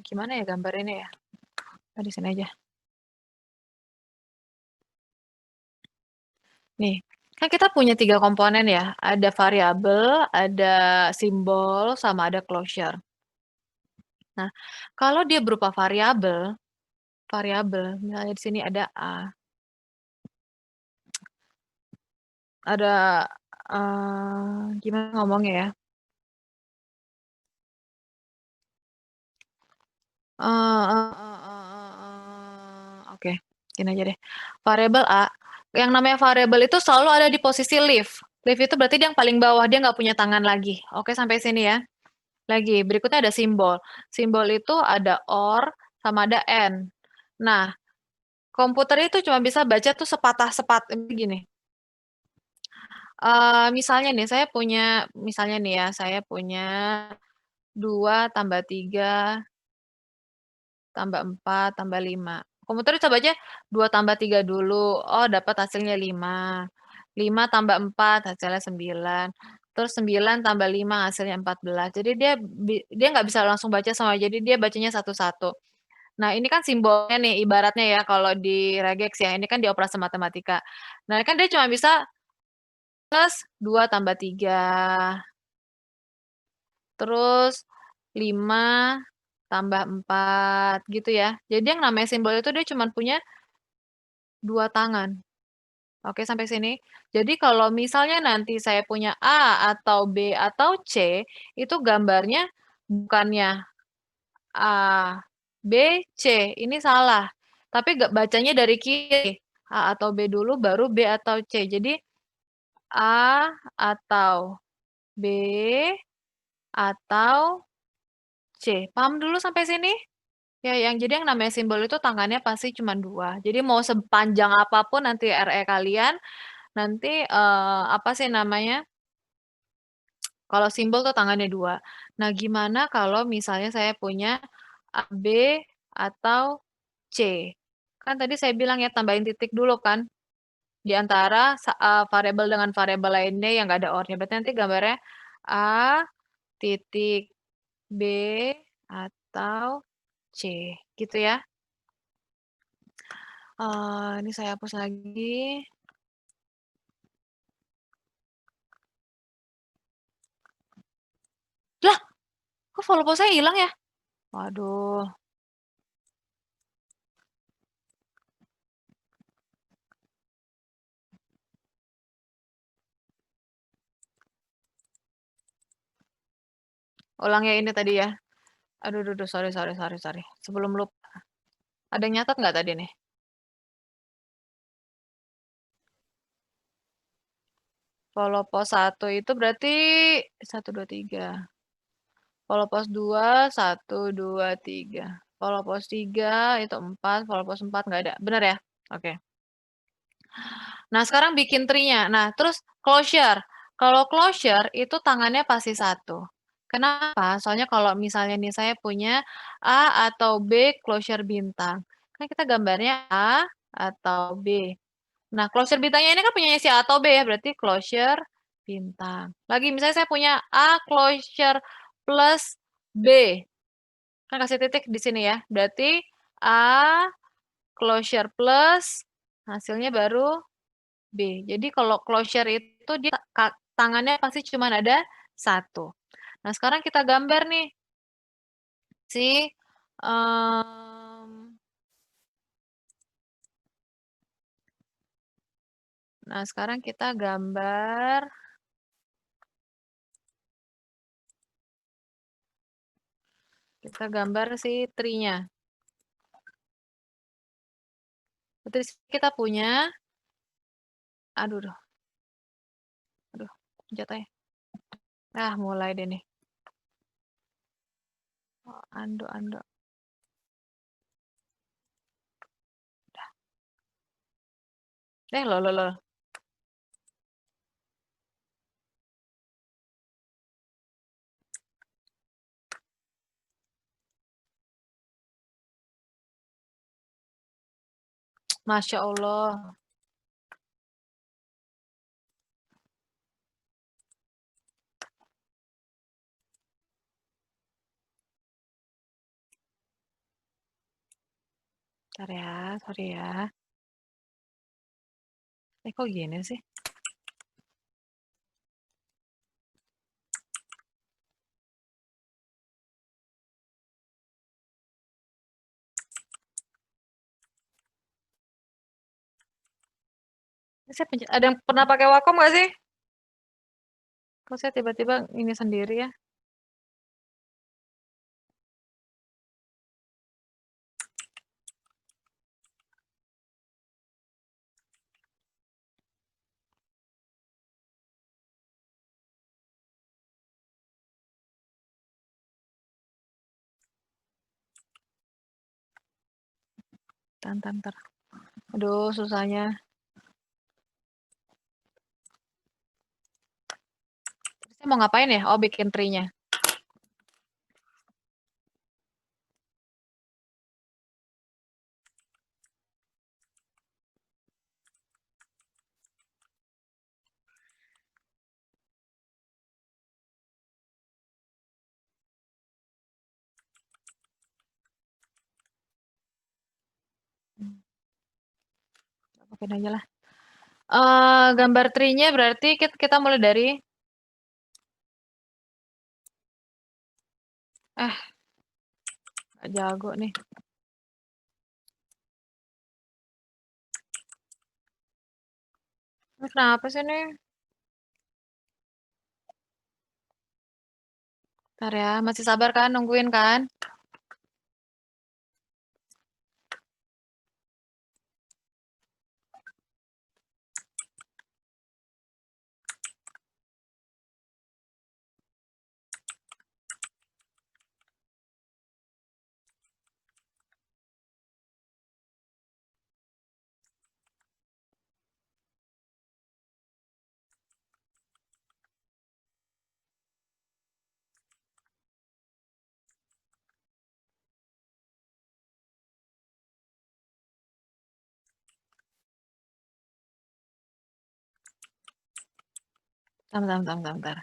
Gimana ya gambarinnya ya? Di sini aja. Nih, kan kita punya 3 komponen ya, ada variabel, ada simbol, sama ada closure. Nah, kalau dia berupa variabel, misalnya di sini ada A, ada, gimana ngomongnya ya? Oke, gini aja deh. Variabel A, yang namanya variabel itu selalu ada di posisi leaf. Leaf itu berarti dia yang paling bawah, dia nggak punya tangan lagi. Oke, sampai sini ya. Lagi, berikutnya ada simbol. Simbol itu ada OR sama ada AND. Nah, komputer itu cuma bisa baca tuh sepatah-sepatah gini. Misalnya nih, misalnya nih ya, saya punya 2 tambah 3 tambah 4 tambah 5. Komputer bisa baca 2 tambah 3 dulu, oh dapat hasilnya 5. 5 tambah 4 hasilnya 9. Terus 9 tambah 5 hasilnya 14. Jadi dia nggak bisa langsung baca sama, jadi dia bacanya satu-satu. Nah, ini kan simbolnya nih ibaratnya ya kalau di regex ya, ini kan di operasi matematika. Nah, kan dia cuma bisa plus 2 tambah 3, terus 5 tambah 4 gitu ya. Jadi yang namanya simbol itu dia cuma punya 2 tangan. Oke, sampai sini. Jadi kalau misalnya nanti saya punya A atau B atau C, itu gambarnya bukannya A, B, C. Ini salah. Tapi bacanya dari kiri. A atau B dulu, baru B atau C. Jadi A atau B atau C. Paham dulu sampai sini? Ya, jadi yang namanya simbol itu tangannya pasti cuma 2. Jadi mau sepanjang apapun nanti RE kalian, nanti, apa sih namanya, kalau simbol tuh tangannya 2. Nah, gimana kalau misalnya saya punya A, B, atau C? Kan tadi saya bilang ya tambahin titik dulu kan, di antara variabel dengan variabel lainnya yang nggak ada OR-nya. Berarti nanti gambarnya A, titik, B, atau C, gitu ya. Ini saya hapus lagi. Lah, kok follow post saya hilang ya? Waduh. Ulang ya ini tadi ya. Aduh, sorry. Sebelum lupa. Ada yang nyatat nggak tadi nih? Follow post 1 itu berarti 1, 2, 3. Follow post 2, 1, 2, 3. Follow post 3 itu 4, follow post 4 nggak ada. Bener ya? Oke. Nah, sekarang bikin tree-nya. Nah, terus closure. Kalau closure itu tangannya pasti 1. Kenapa? Soalnya kalau misalnya nih saya punya A atau B closure bintang. Kan kita gambarnya A atau B. Nah, closure bintangnya ini kan punya si A atau B ya, berarti closure bintang. Lagi misalnya saya punya A closure plus B. Kan kasih titik di sini ya. Berarti A closure plus hasilnya baru B. Jadi kalau closure itu dia tangannya pasti cuma ada 1. Nah, sekarang kita gambar nih si nah, sekarang kita gambar si tree-nya. Terus kita punya aduh, jatuh ya. Mulai deh nih. Ando. Loh. Masya Allah. Bentar ya, sorry ya. Kok gini sih? Ini saya ada yang pernah pakai Wacom nggak sih? Kok saya tiba-tiba ini sendiri ya? Bentar. Aduh, susahnya. Saya mau ngapain ya? Oh, bikin tree-nya. Pakein aja lah. Gambar tree-nya berarti kita mulai dari nggak jago nih. Ini kenapa sih nih? Bentar ya, masih sabar kan nungguin kan? Bentar.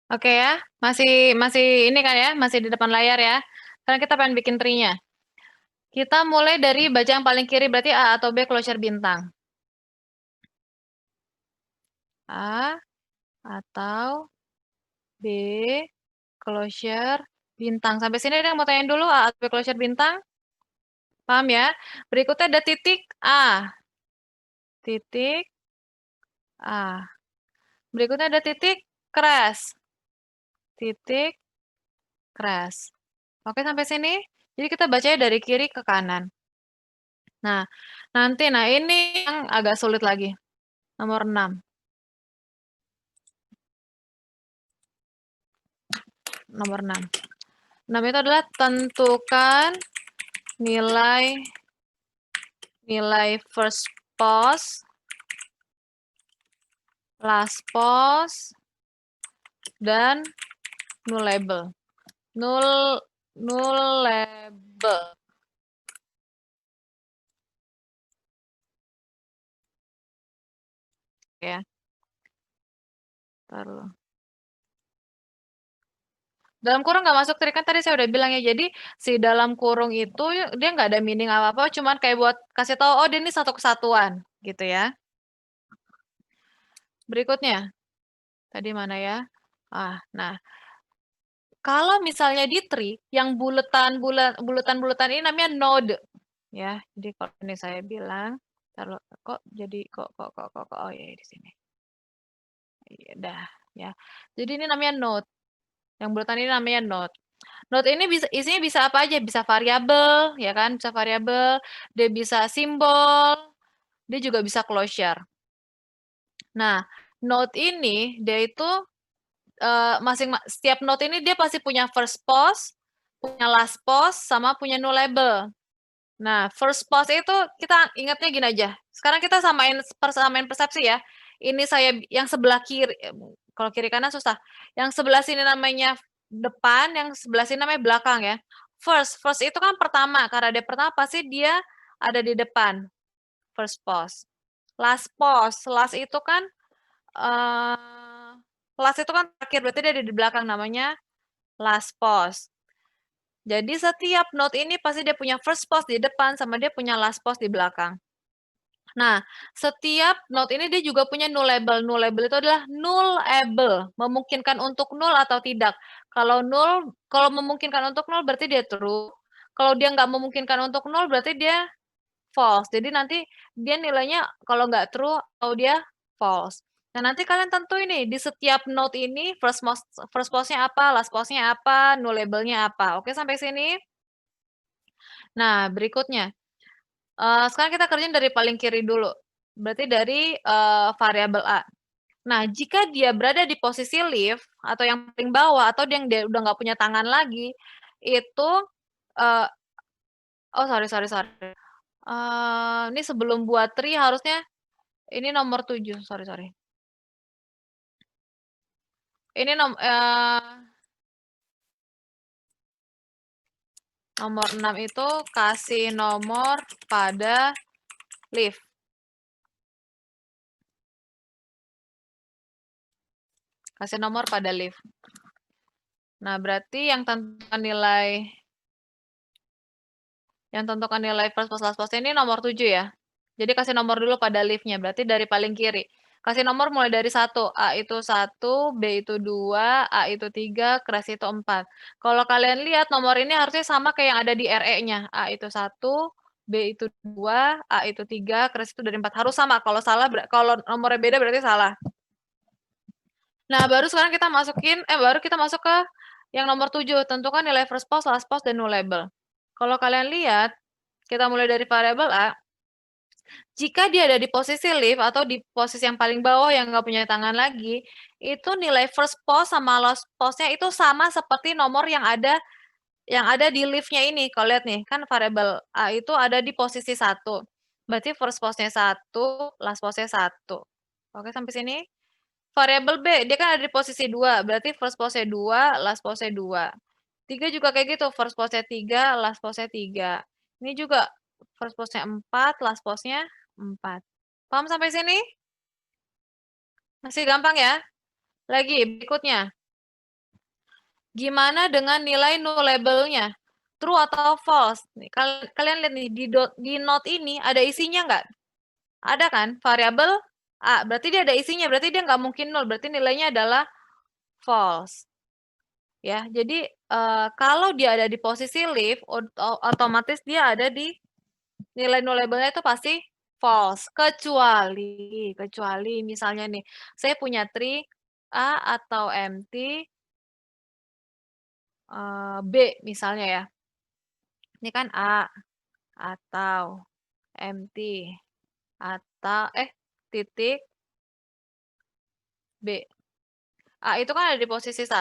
Oke ya, masih ini kan ya, masih di depan layar ya. Sekarang kita pengen bikin tree-nya. Kita mulai dari baca yang paling kiri, berarti A atau B closure bintang. A atau B closure bintang. Sampai sini ada yang mau tanya dulu A atau B closure bintang? Paham ya? Berikutnya ada titik A. Titik A. Berikutnya ada titik crash. Titik crash. Oke, sampai sini. Jadi kita bacanya dari kiri ke kanan. Nah, nah ini yang agak sulit lagi. Nomor 6. Nomor 6. 6 itu adalah tentukan nilai first post, last post, dan nullable. Nullable. Ya. Taruh. Dalam kurung nggak masuk trik, kan tadi saya udah bilang ya, jadi si dalam kurung itu dia nggak ada meaning apa-apa, cuman kayak buat kasih tahu, oh dia ini satu kesatuan, gitu ya. Berikutnya, tadi mana ya? Nah, kalau misalnya di tree, yang bulatan ini namanya node, ya. Jadi kalau ini saya bilang, taruh, kok jadi oh ya di sini. Iya dah, ya. Jadi ini namanya node. Yang bulatan ini namanya node. Node ini isinya bisa apa aja? Bisa variabel, ya kan? Bisa variabel, dia bisa simbol, dia juga bisa closure. Nah, node ini dia itu setiap node ini dia pasti punya first post, punya last post, sama punya nullable. Nah, first post itu kita ingatnya gini aja. Sekarang kita samain persepsi ya. Ini saya yang sebelah kiri, kalau kiri kanan susah. Yang sebelah sini namanya depan, yang sebelah sini namanya belakang ya. First itu kan pertama, karena dia pertama pasti dia ada di depan. First post. Last itu kan last itu kan terakhir, berarti dia ada di belakang, namanya last post. Jadi setiap node ini pasti dia punya first post di depan sama dia punya last post di belakang. Nah, setiap node ini dia juga punya nullable. Nullable itu adalah nullable, memungkinkan untuk null atau tidak. Kalau memungkinkan untuk null berarti dia true. Kalau dia nggak memungkinkan untuk null berarti dia false. Jadi nanti dia nilainya kalau nggak true atau dia false. Nah, nanti kalian tentu ini di setiap node ini first post-nya apa, last post-nya apa, nullable-nya apa. Oke, sampai sini? Nah, berikutnya. Sekarang kita kerjain dari paling kiri dulu. Berarti dari variabel A. Nah, jika dia berada di posisi leaf atau yang paling bawah atau dia udah nggak punya tangan lagi, itu oh sorry. Ini sebelum buat tree harusnya ini nomor 7, sorry. Ini nomor 6 itu kasih nomor pada leaf. Kasih nomor pada leaf. Nah, berarti yang tentukan nilai first post last post ini nomor 7 ya. Jadi kasih nomor dulu pada leaf-nya, berarti dari paling kiri. Kasih nomor mulai dari 1, A itu 1, B itu 2, A itu 3, crash itu 4. Kalau kalian lihat nomor ini harusnya sama kayak yang ada di RE-nya. A itu 1, B itu 2, A itu 3, crash itu dari 4. Harus sama, kalau kalau nomornya beda berarti salah. Nah, baru kita masuk ke yang nomor 7, tentukan nilai first post, last post, dan nullable. Kalau kalian lihat, kita mulai dari variabel A, jika dia ada di posisi leaf atau di posisi yang paling bawah yang nggak punya tangan lagi, itu nilai first post sama last post-nya itu sama seperti nomor yang ada di leaf-nya ini. Kalau lihat nih, kan variabel A itu ada di posisi 1. Berarti first post-nya 1, last post-nya 1. Oke, sampai sini? Variabel B, dia kan ada di posisi 2. Berarti first post-nya 2, last post-nya 2. 3 juga kayak gitu, first post-nya 3, last post-nya 3. Ini juga first post-nya 4, last post-nya 4. Paham sampai sini? Masih gampang ya? Lagi, berikutnya. Gimana dengan nilai nullable-nya? True atau false? Nih, kalian lihat nih, di note ini ada isinya nggak? Ada kan? Variabel A, berarti dia ada isinya, berarti dia nggak mungkin nol, berarti nilainya adalah false. Ya, jadi kalau dia ada di posisi leaf, otomatis dia ada di nilai nullable-nya itu pasti false. Kecuali misalnya nih, saya punya tree A atau empty B misalnya ya. Ini kan A atau empty atau titik B. A itu kan ada di posisi 1.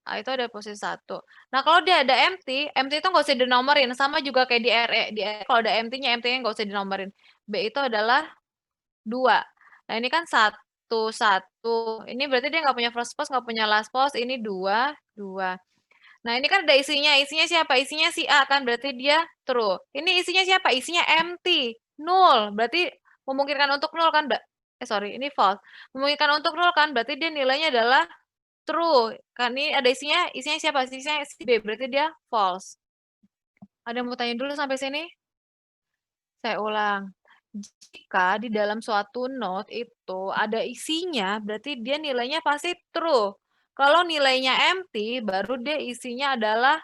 A itu ada di posisi 1. Nah, kalau dia ada empty itu nggak usah dinomorin. Sama juga kayak di RE. Di RE kalau ada empty-nya nggak usah dinomorin. B itu adalah 2. Nah, ini kan 1, 1. Ini berarti dia nggak punya first post, nggak punya last post. Ini 2, 2. Nah, ini kan ada isinya. Isinya siapa? Isinya si A kan, berarti dia true. Ini isinya siapa? Isinya empty, null. Berarti memungkinkan untuk null kan, sorry, ini false. Memungkinkan untuk null kan, berarti dia nilainya adalah true. Kan ini ada isinya siapa? Isinya si B, berarti dia false. Ada yang mau tanya dulu sampai sini? Saya ulang. Jika di dalam suatu node itu ada isinya, berarti dia nilainya pasti true. Kalau nilainya empty, baru dia isinya adalah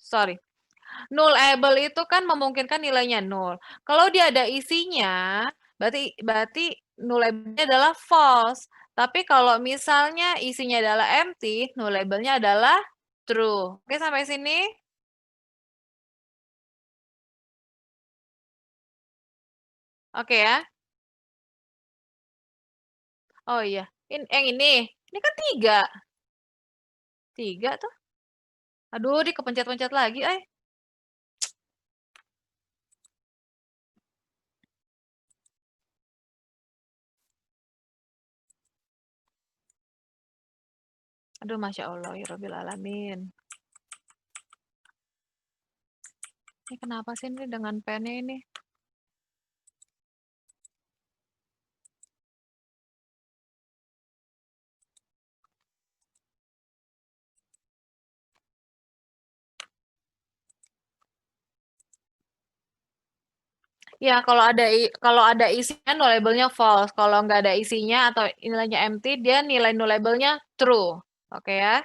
sorry. Nullable itu kan memungkinkan nilainya nol. Kalau dia ada isinya, berarti nullable-nya adalah false. Tapi kalau misalnya isinya adalah empty, nullable-nya adalah true. Oke, sampai sini? Oke ya. Oh iya, yang ini kan 3. 3 tuh. Aduh, dikepencet-pencet lagi, Aduh, Masya Allah, ya Rabbil Alamin. Ini kenapa sih ini dengan pennya ini? Ya, kalau ada isinya nullable-nya false. Kalau nggak ada isinya atau nilainya empty, dia nilai nullable-nya true. Oke ya.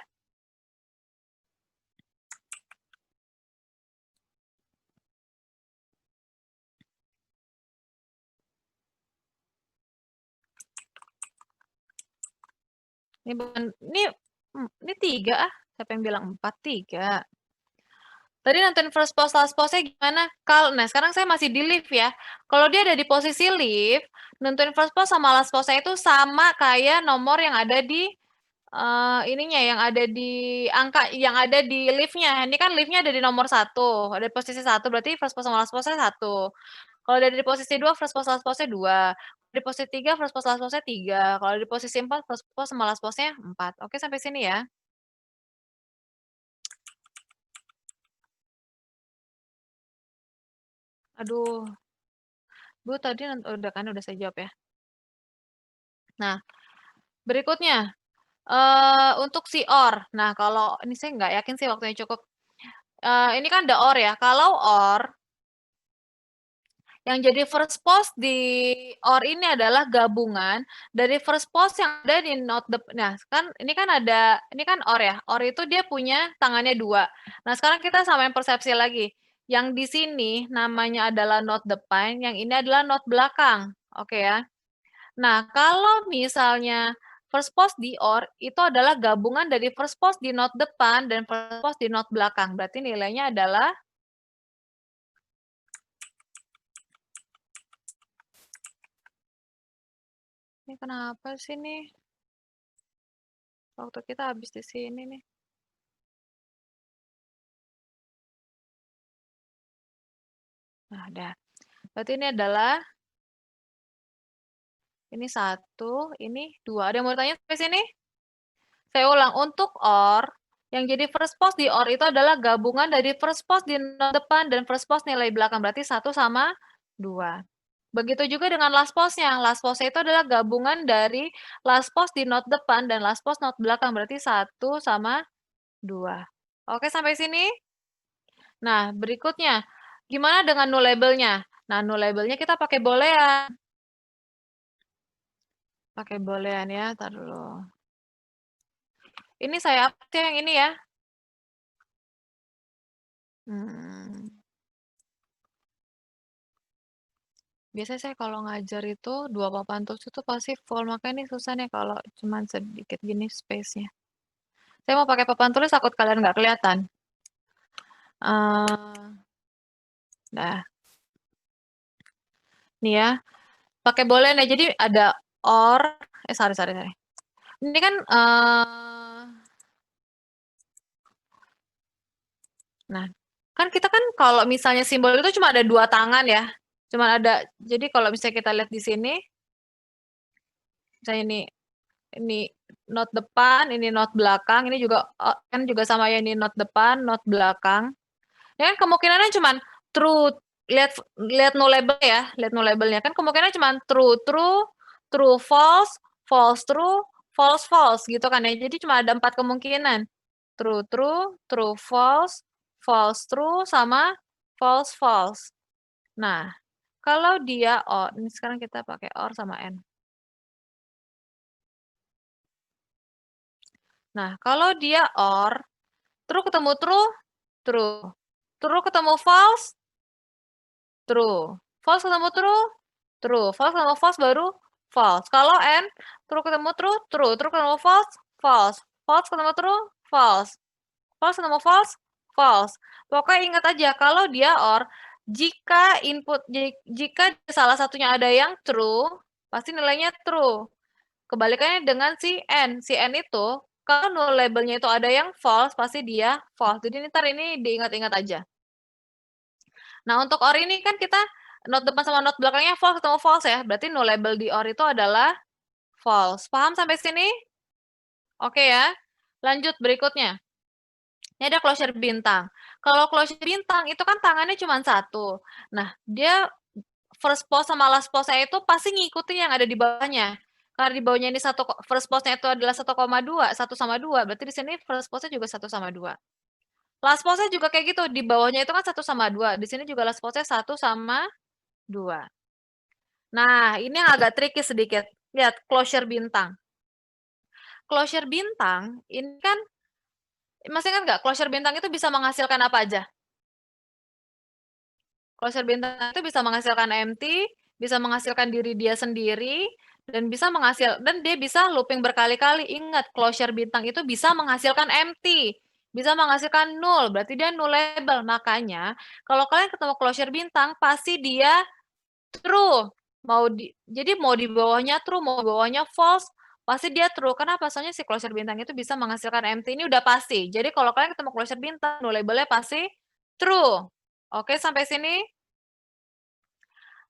Ini bukan ini 3 ah. Siapa yang bilang 4? 3. Tadi nonton first post last postnya gimana? Nah, sekarang saya masih di live ya. Kalau dia ada di posisi live, nonton first post sama last postnya itu sama kayak nomor yang ada di ininya, yang ada di angka yang ada di live-nya. Ini kan live-nya ada di nomor 1, ada di posisi 1, berarti first post sama last postnya 1. Kalau ada di posisi 2, first post last postnya 2. Di posisi 3, first post last postnya 3. Kalau di posisi 4, first post sama last postnya 4. Oke, sampai sini ya. Aduh. Bu, tadi udah saya jawab ya. Nah, berikutnya, untuk si OR. Nah, kalau ini saya nggak yakin sih waktunya cukup. Ini kan ada OR ya. Kalau OR, yang jadi first post di OR ini adalah gabungan dari first post yang ada di node depan. Nah, ini kan OR ya. OR itu dia punya tangannya 2. Nah, sekarang kita samain persepsi lagi. Yang di sini namanya adalah node depan, yang ini adalah node belakang. Oke ya. Nah, kalau misalnya first post di OR itu adalah gabungan dari first post di node depan dan first post di node belakang. Berarti nilainya adalah ini kenapa sih nih? Waktu kita habis di sini nih. Nah, udah. Berarti ini adalah ini 1, ini 2. Ada yang mau tanya sampai sini? Saya ulang, untuk OR, yang jadi first post di OR itu adalah gabungan dari first post di node depan dan first post nilai belakang. Berarti 1 sama 2. Begitu juga dengan last pause-nya. Last pause itu adalah gabungan dari last pause di not depan dan last pause not belakang, berarti 1 sama 2. Oke, sampai sini? Nah, berikutnya, gimana dengan nullable-nya? Nah, nullable-nya kita pakai boolean. Pakai boolean ya, entar dulu. Ini saya update yang ini ya. Biasanya saya kalau ngajar itu 2 papan tulis itu pasti full, makanya ini susah nih kalau cuman sedikit gini space-nya. Saya mau pakai papan tulis takut kalian nggak kelihatan. Nah, nih ya, pakai boolean ya. Jadi ada or, sorry. Ini kan, nah, kan kita kan kalau misalnya simbol itu cuma ada 2 tangan ya. Cuma ada, jadi kalau misalnya kita lihat di sini, misalnya ini not depan, ini not belakang, ini juga kan juga sama ya, ini not depan, not belakang. Ya kan kemungkinannya cuman true, lihat nullable ya, lihat nullable-nya kan kemungkinan cuman true, false, false, true, false, false gitu kan ya. Jadi cuma ada 4 kemungkinan. True, false, false, true, sama false, false. Nah, kalau dia OR, ini sekarang kita pakai OR sama AND. Nah, kalau dia OR, true ketemu true, true. True ketemu false, true. False ketemu true, true. False ketemu false baru false. Kalau AND, true ketemu true, true. True ketemu false, false. False ketemu true, false. False ketemu false, false. Pokoknya ingat aja kalau dia OR, jika salah satunya ada yang true, pasti nilainya true. Kebalikannya dengan si N. Si N itu, kalau null labelnya itu ada yang false, pasti dia false. Jadi ntar ini diingat-ingat aja. Nah, untuk OR ini kan kita not depan sama not belakangnya false ketemu false ya. Berarti null label di OR itu adalah false. Paham sampai sini? Oke ya. Lanjut berikutnya. Ini ada closure bintang. Kalau closure bintang itu kan tangannya cuma 1. Nah, dia first pause sama last pause-nya itu pasti ngikutin yang ada di bawahnya. Karena di bawahnya ini first pause-nya itu adalah 1,2, 1 sama 2. Berarti di sini first pause-nya juga 1 sama 2. Last pause-nya juga kayak gitu. Di bawahnya itu kan 1 sama 2. Di sini juga last pause-nya 1 sama 2. Nah, ini yang agak tricky sedikit. Lihat, closure bintang. Closure bintang, ini kan, masih ingat nggak, closure bintang itu bisa menghasilkan apa aja? Closure bintang itu bisa menghasilkan empty, bisa menghasilkan diri dia sendiri, dan dia bisa looping berkali-kali. Ingat, closure bintang itu bisa menghasilkan empty, bisa menghasilkan null, berarti dia nullable. Makanya, kalau kalian ketemu closure bintang, pasti dia true. Jadi mau di bawahnya true, mau di bawahnya false, pasti dia true. Kenapa? Soalnya si closure bintang itu bisa menghasilkan empty, ini udah pasti. Jadi kalau kalian ketemu closure bintang, nullable-nya pasti true. Oke, sampai sini?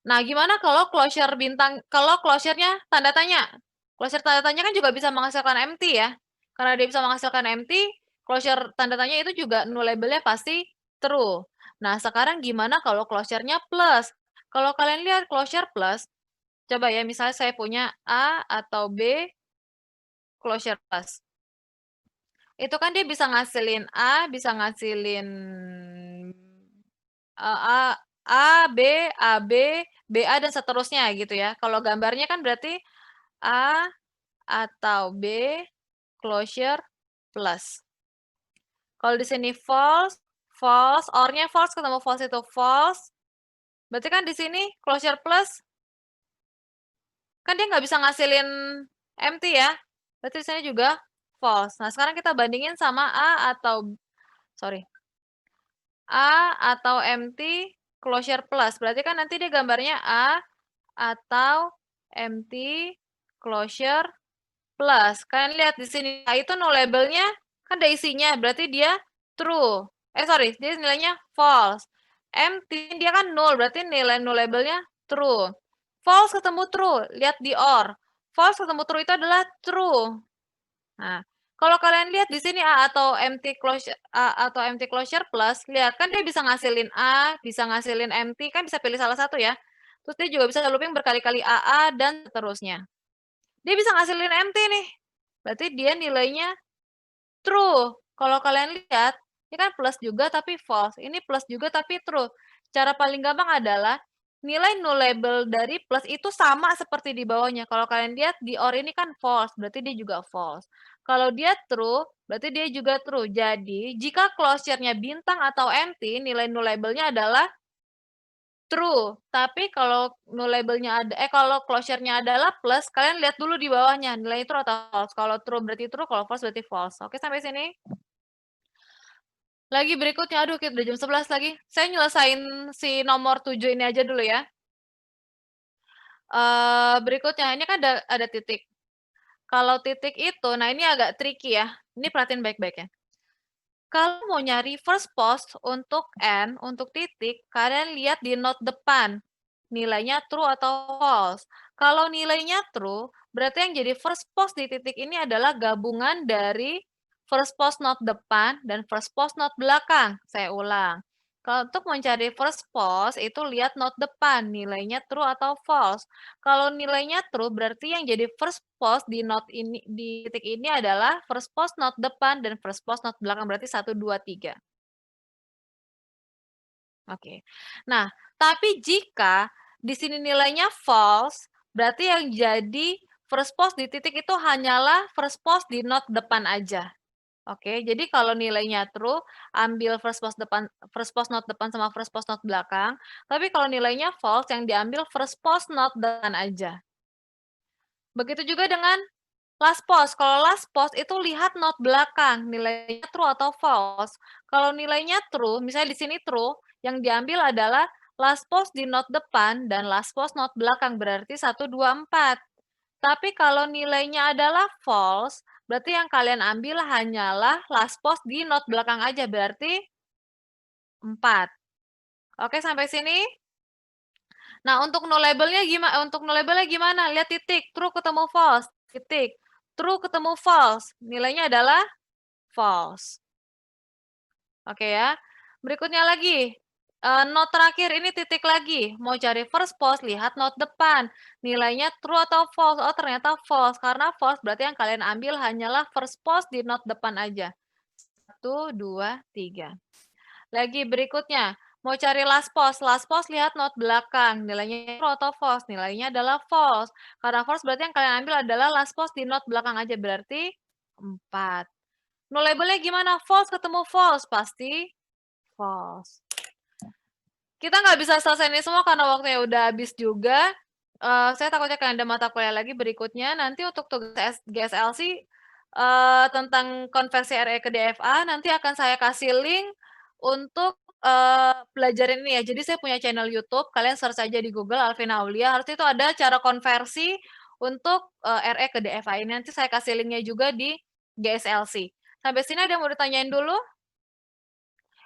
Nah, gimana kalau closure-nya tanda tanya? Closure tanda tanya kan juga bisa menghasilkan empty ya. Karena dia bisa menghasilkan empty, closure tanda tanya itu juga nullable-nya pasti true. Nah, sekarang gimana kalau closure-nya plus? Kalau kalian lihat closure plus, coba ya, misalnya saya punya A atau B closure plus. Itu kan dia bisa ngasilin A, bisa ngasilin A, B, BA, dan seterusnya gitu ya. Kalau gambarnya kan berarti A atau B closure plus. Kalau di sini false, false, OR-nya false ketemu false itu false. Berarti kan di sini closure plus, kan dia nggak bisa ngasilin empty ya. Berarti di sini juga false. Nah, sekarang kita bandingin sama A atau empty closure plus. Berarti kan nanti dia gambarnya A atau empty closure plus. Kalian lihat di sini, A itu nullable-nya kan ada isinya, berarti dia true. Dia nilainya false. Empty dia kan null, berarti nilai nullable-nya true. False ketemu true, lihat di OR. False ketemu true itu adalah true. Nah, kalau kalian lihat di sini A atau empty closure plus, lihat kan dia bisa ngasilin A, bisa ngasilin empty, kan bisa pilih salah satu ya. Terus dia juga bisa looping berkali-kali AA dan seterusnya. Dia bisa ngasilin empty nih. Berarti dia nilainya true. Kalau kalian lihat, ini kan plus juga tapi false. Ini plus juga tapi true. Cara paling gampang adalah nilai nullable dari plus itu sama seperti di bawahnya. Kalau kalian lihat di OR ini kan false, berarti dia juga false. Kalau dia true, berarti dia juga true. Jadi, jika closure-nya bintang atau empty, nilai nullable-nya adalah true. Tapi kalau nullable-nya ada kalau closure-nya adalah plus, kalian lihat dulu di bawahnya nilai true atau false. Kalau true berarti true, kalau false berarti false. Oke, sampai sini? Lagi berikutnya, aduh udah jam 11 lagi. Saya nyelesain si nomor 7 ini aja dulu ya. Berikutnya, ini kan ada titik. Kalau titik itu, nah ini agak tricky ya. Ini perhatiin baik-baik ya. Kalau mau nyari first post untuk N, untuk titik, kalian lihat di node depan. Nilainya true atau false. Kalau nilainya true, berarti yang jadi first post di titik ini adalah gabungan dari first post node depan dan first post node belakang. Saya ulang. Kalau untuk mencari first post, itu lihat node depan, nilainya true atau false. Kalau nilainya true, berarti yang jadi first post di node ini, di titik ini adalah first post node depan dan first post node belakang, berarti 1, 2, 3. Oke. Nah, tapi jika di sini nilainya false, berarti yang jadi first post di titik itu hanyalah first post di node depan aja. Oke, jadi kalau nilainya true, ambil first post node depan sama first post node belakang. Tapi kalau nilainya false, yang diambil first post node depan aja. Begitu juga dengan last post. Kalau last post itu lihat node belakang, nilainya true atau false. Kalau nilainya true, misalnya di sini true, yang diambil adalah last post di node depan dan last post node belakang, berarti 1, 2, 4. Tapi kalau nilainya adalah false, berarti yang kalian ambil hanyalah last post di node belakang aja, berarti 4. Oke, sampai sini? Nah, untuk nullable-nya gimana? Lihat titik, true ketemu false, titik. True ketemu false, nilainya adalah false. Oke ya. Berikutnya lagi, node terakhir ini titik lagi. Mau cari first post, lihat node depan. Nilainya true atau false? Oh, ternyata false. Karena false berarti yang kalian ambil hanyalah first post di node depan aja. 1, 2, 3. Lagi berikutnya, mau cari last post lihat node belakang, nilainya true atau false? Nilainya adalah false. Karena false berarti yang kalian ambil adalah last post di node belakang aja, berarti 4. Nullable-nya gimana? False ketemu false, pasti false. Kita nggak bisa selesai ini semua karena waktunya udah habis juga. Saya takutnya kalian ada mata kuliah lagi berikutnya. Nanti untuk tugas GSLC tentang konversi RE ke DFA, nanti akan saya kasih link untuk pelajaran ini ya. Jadi saya punya channel YouTube, kalian search aja di Google Alvina Aulia. Harusnya itu ada cara konversi untuk RE ke DFA ini. Nanti saya kasih linknya juga di GSLC. Sampai sini ada yang mau ditanyain dulu?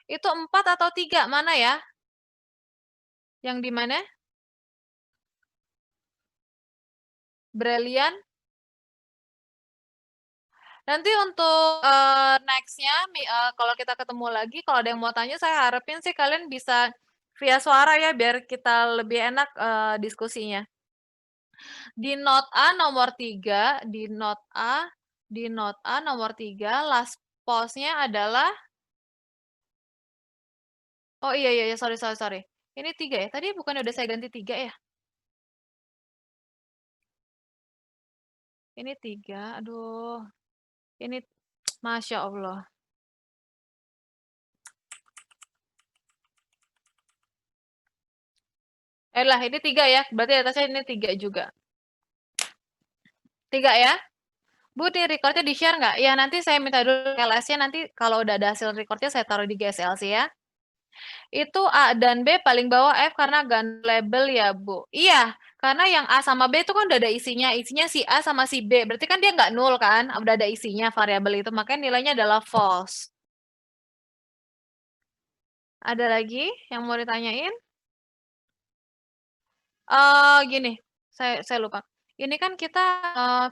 Itu 4 atau 3? Mana ya? Yang di mana? Brilian? Nanti untuk next-nya, kalau kita ketemu lagi, kalau ada yang mau tanya, saya harapin sih kalian bisa via suara ya, biar kita lebih enak diskusinya. Di note A nomor 3, di note A nomor 3, last post-nya adalah, oh iya, iya, iya, sorry, sorry, sorry. Ini 3 ya? Tadi bukan udah saya ganti 3 ya? Ini 3, aduh. Ini, Masya Allah. Lah, ini 3 ya? Berarti atasnya ini 3 juga. 3 ya? Bu, di recordnya di-share nggak? Ya, nanti saya minta dulu LS-nya, nanti kalau udah ada hasil recordnya saya taruh di GSLC ya. Itu A dan B paling bawah F karena ganti label ya, Bu. Iya, karena yang A sama B itu kan udah ada isinya. Isinya si A sama si B. Berarti kan dia nggak nol kan? Udah ada isinya variabel itu. Makanya nilainya adalah false. Ada lagi yang mau ditanyain? Gini, saya lupa. Ini kan kita,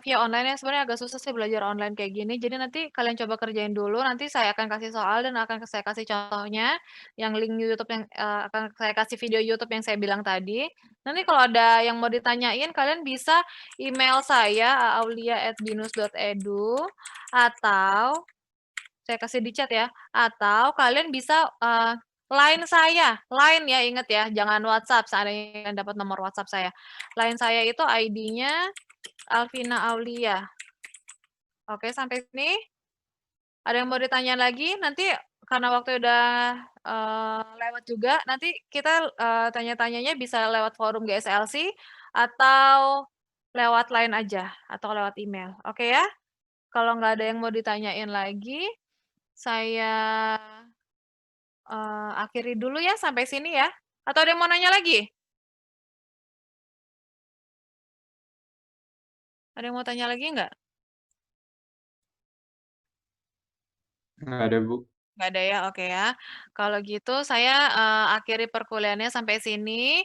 via online ya, sebenarnya agak susah sih belajar online kayak gini. Jadi nanti kalian coba kerjain dulu, nanti saya akan kasih soal dan akan saya kasih contohnya, yang link YouTube yang akan saya kasih video YouTube yang saya bilang tadi. Nanti kalau ada yang mau ditanyain, kalian bisa email saya, aulia@binus.edu, atau saya kasih di chat ya, atau kalian bisa, line saya, line ya, inget ya, jangan WhatsApp, seandainya kalian dapat nomor WhatsApp saya. Line saya itu ID-nya Alvina Aulia. Oke, sampai sini? Ada yang mau ditanya lagi? Nanti karena waktu udah, lewat juga, nanti kita, tanya-tanyanya bisa lewat forum GSLC atau lewat line aja, atau lewat email, oke ya? Kalau nggak ada yang mau ditanyain lagi, saya, akhiri dulu ya sampai sini ya, atau ada yang mau nanya lagi? Ada yang mau tanya lagi nggak? Nggak ada, Bu. Nggak ada ya, oke ya. Kalau gitu saya, akhiri perkuliahannya sampai sini.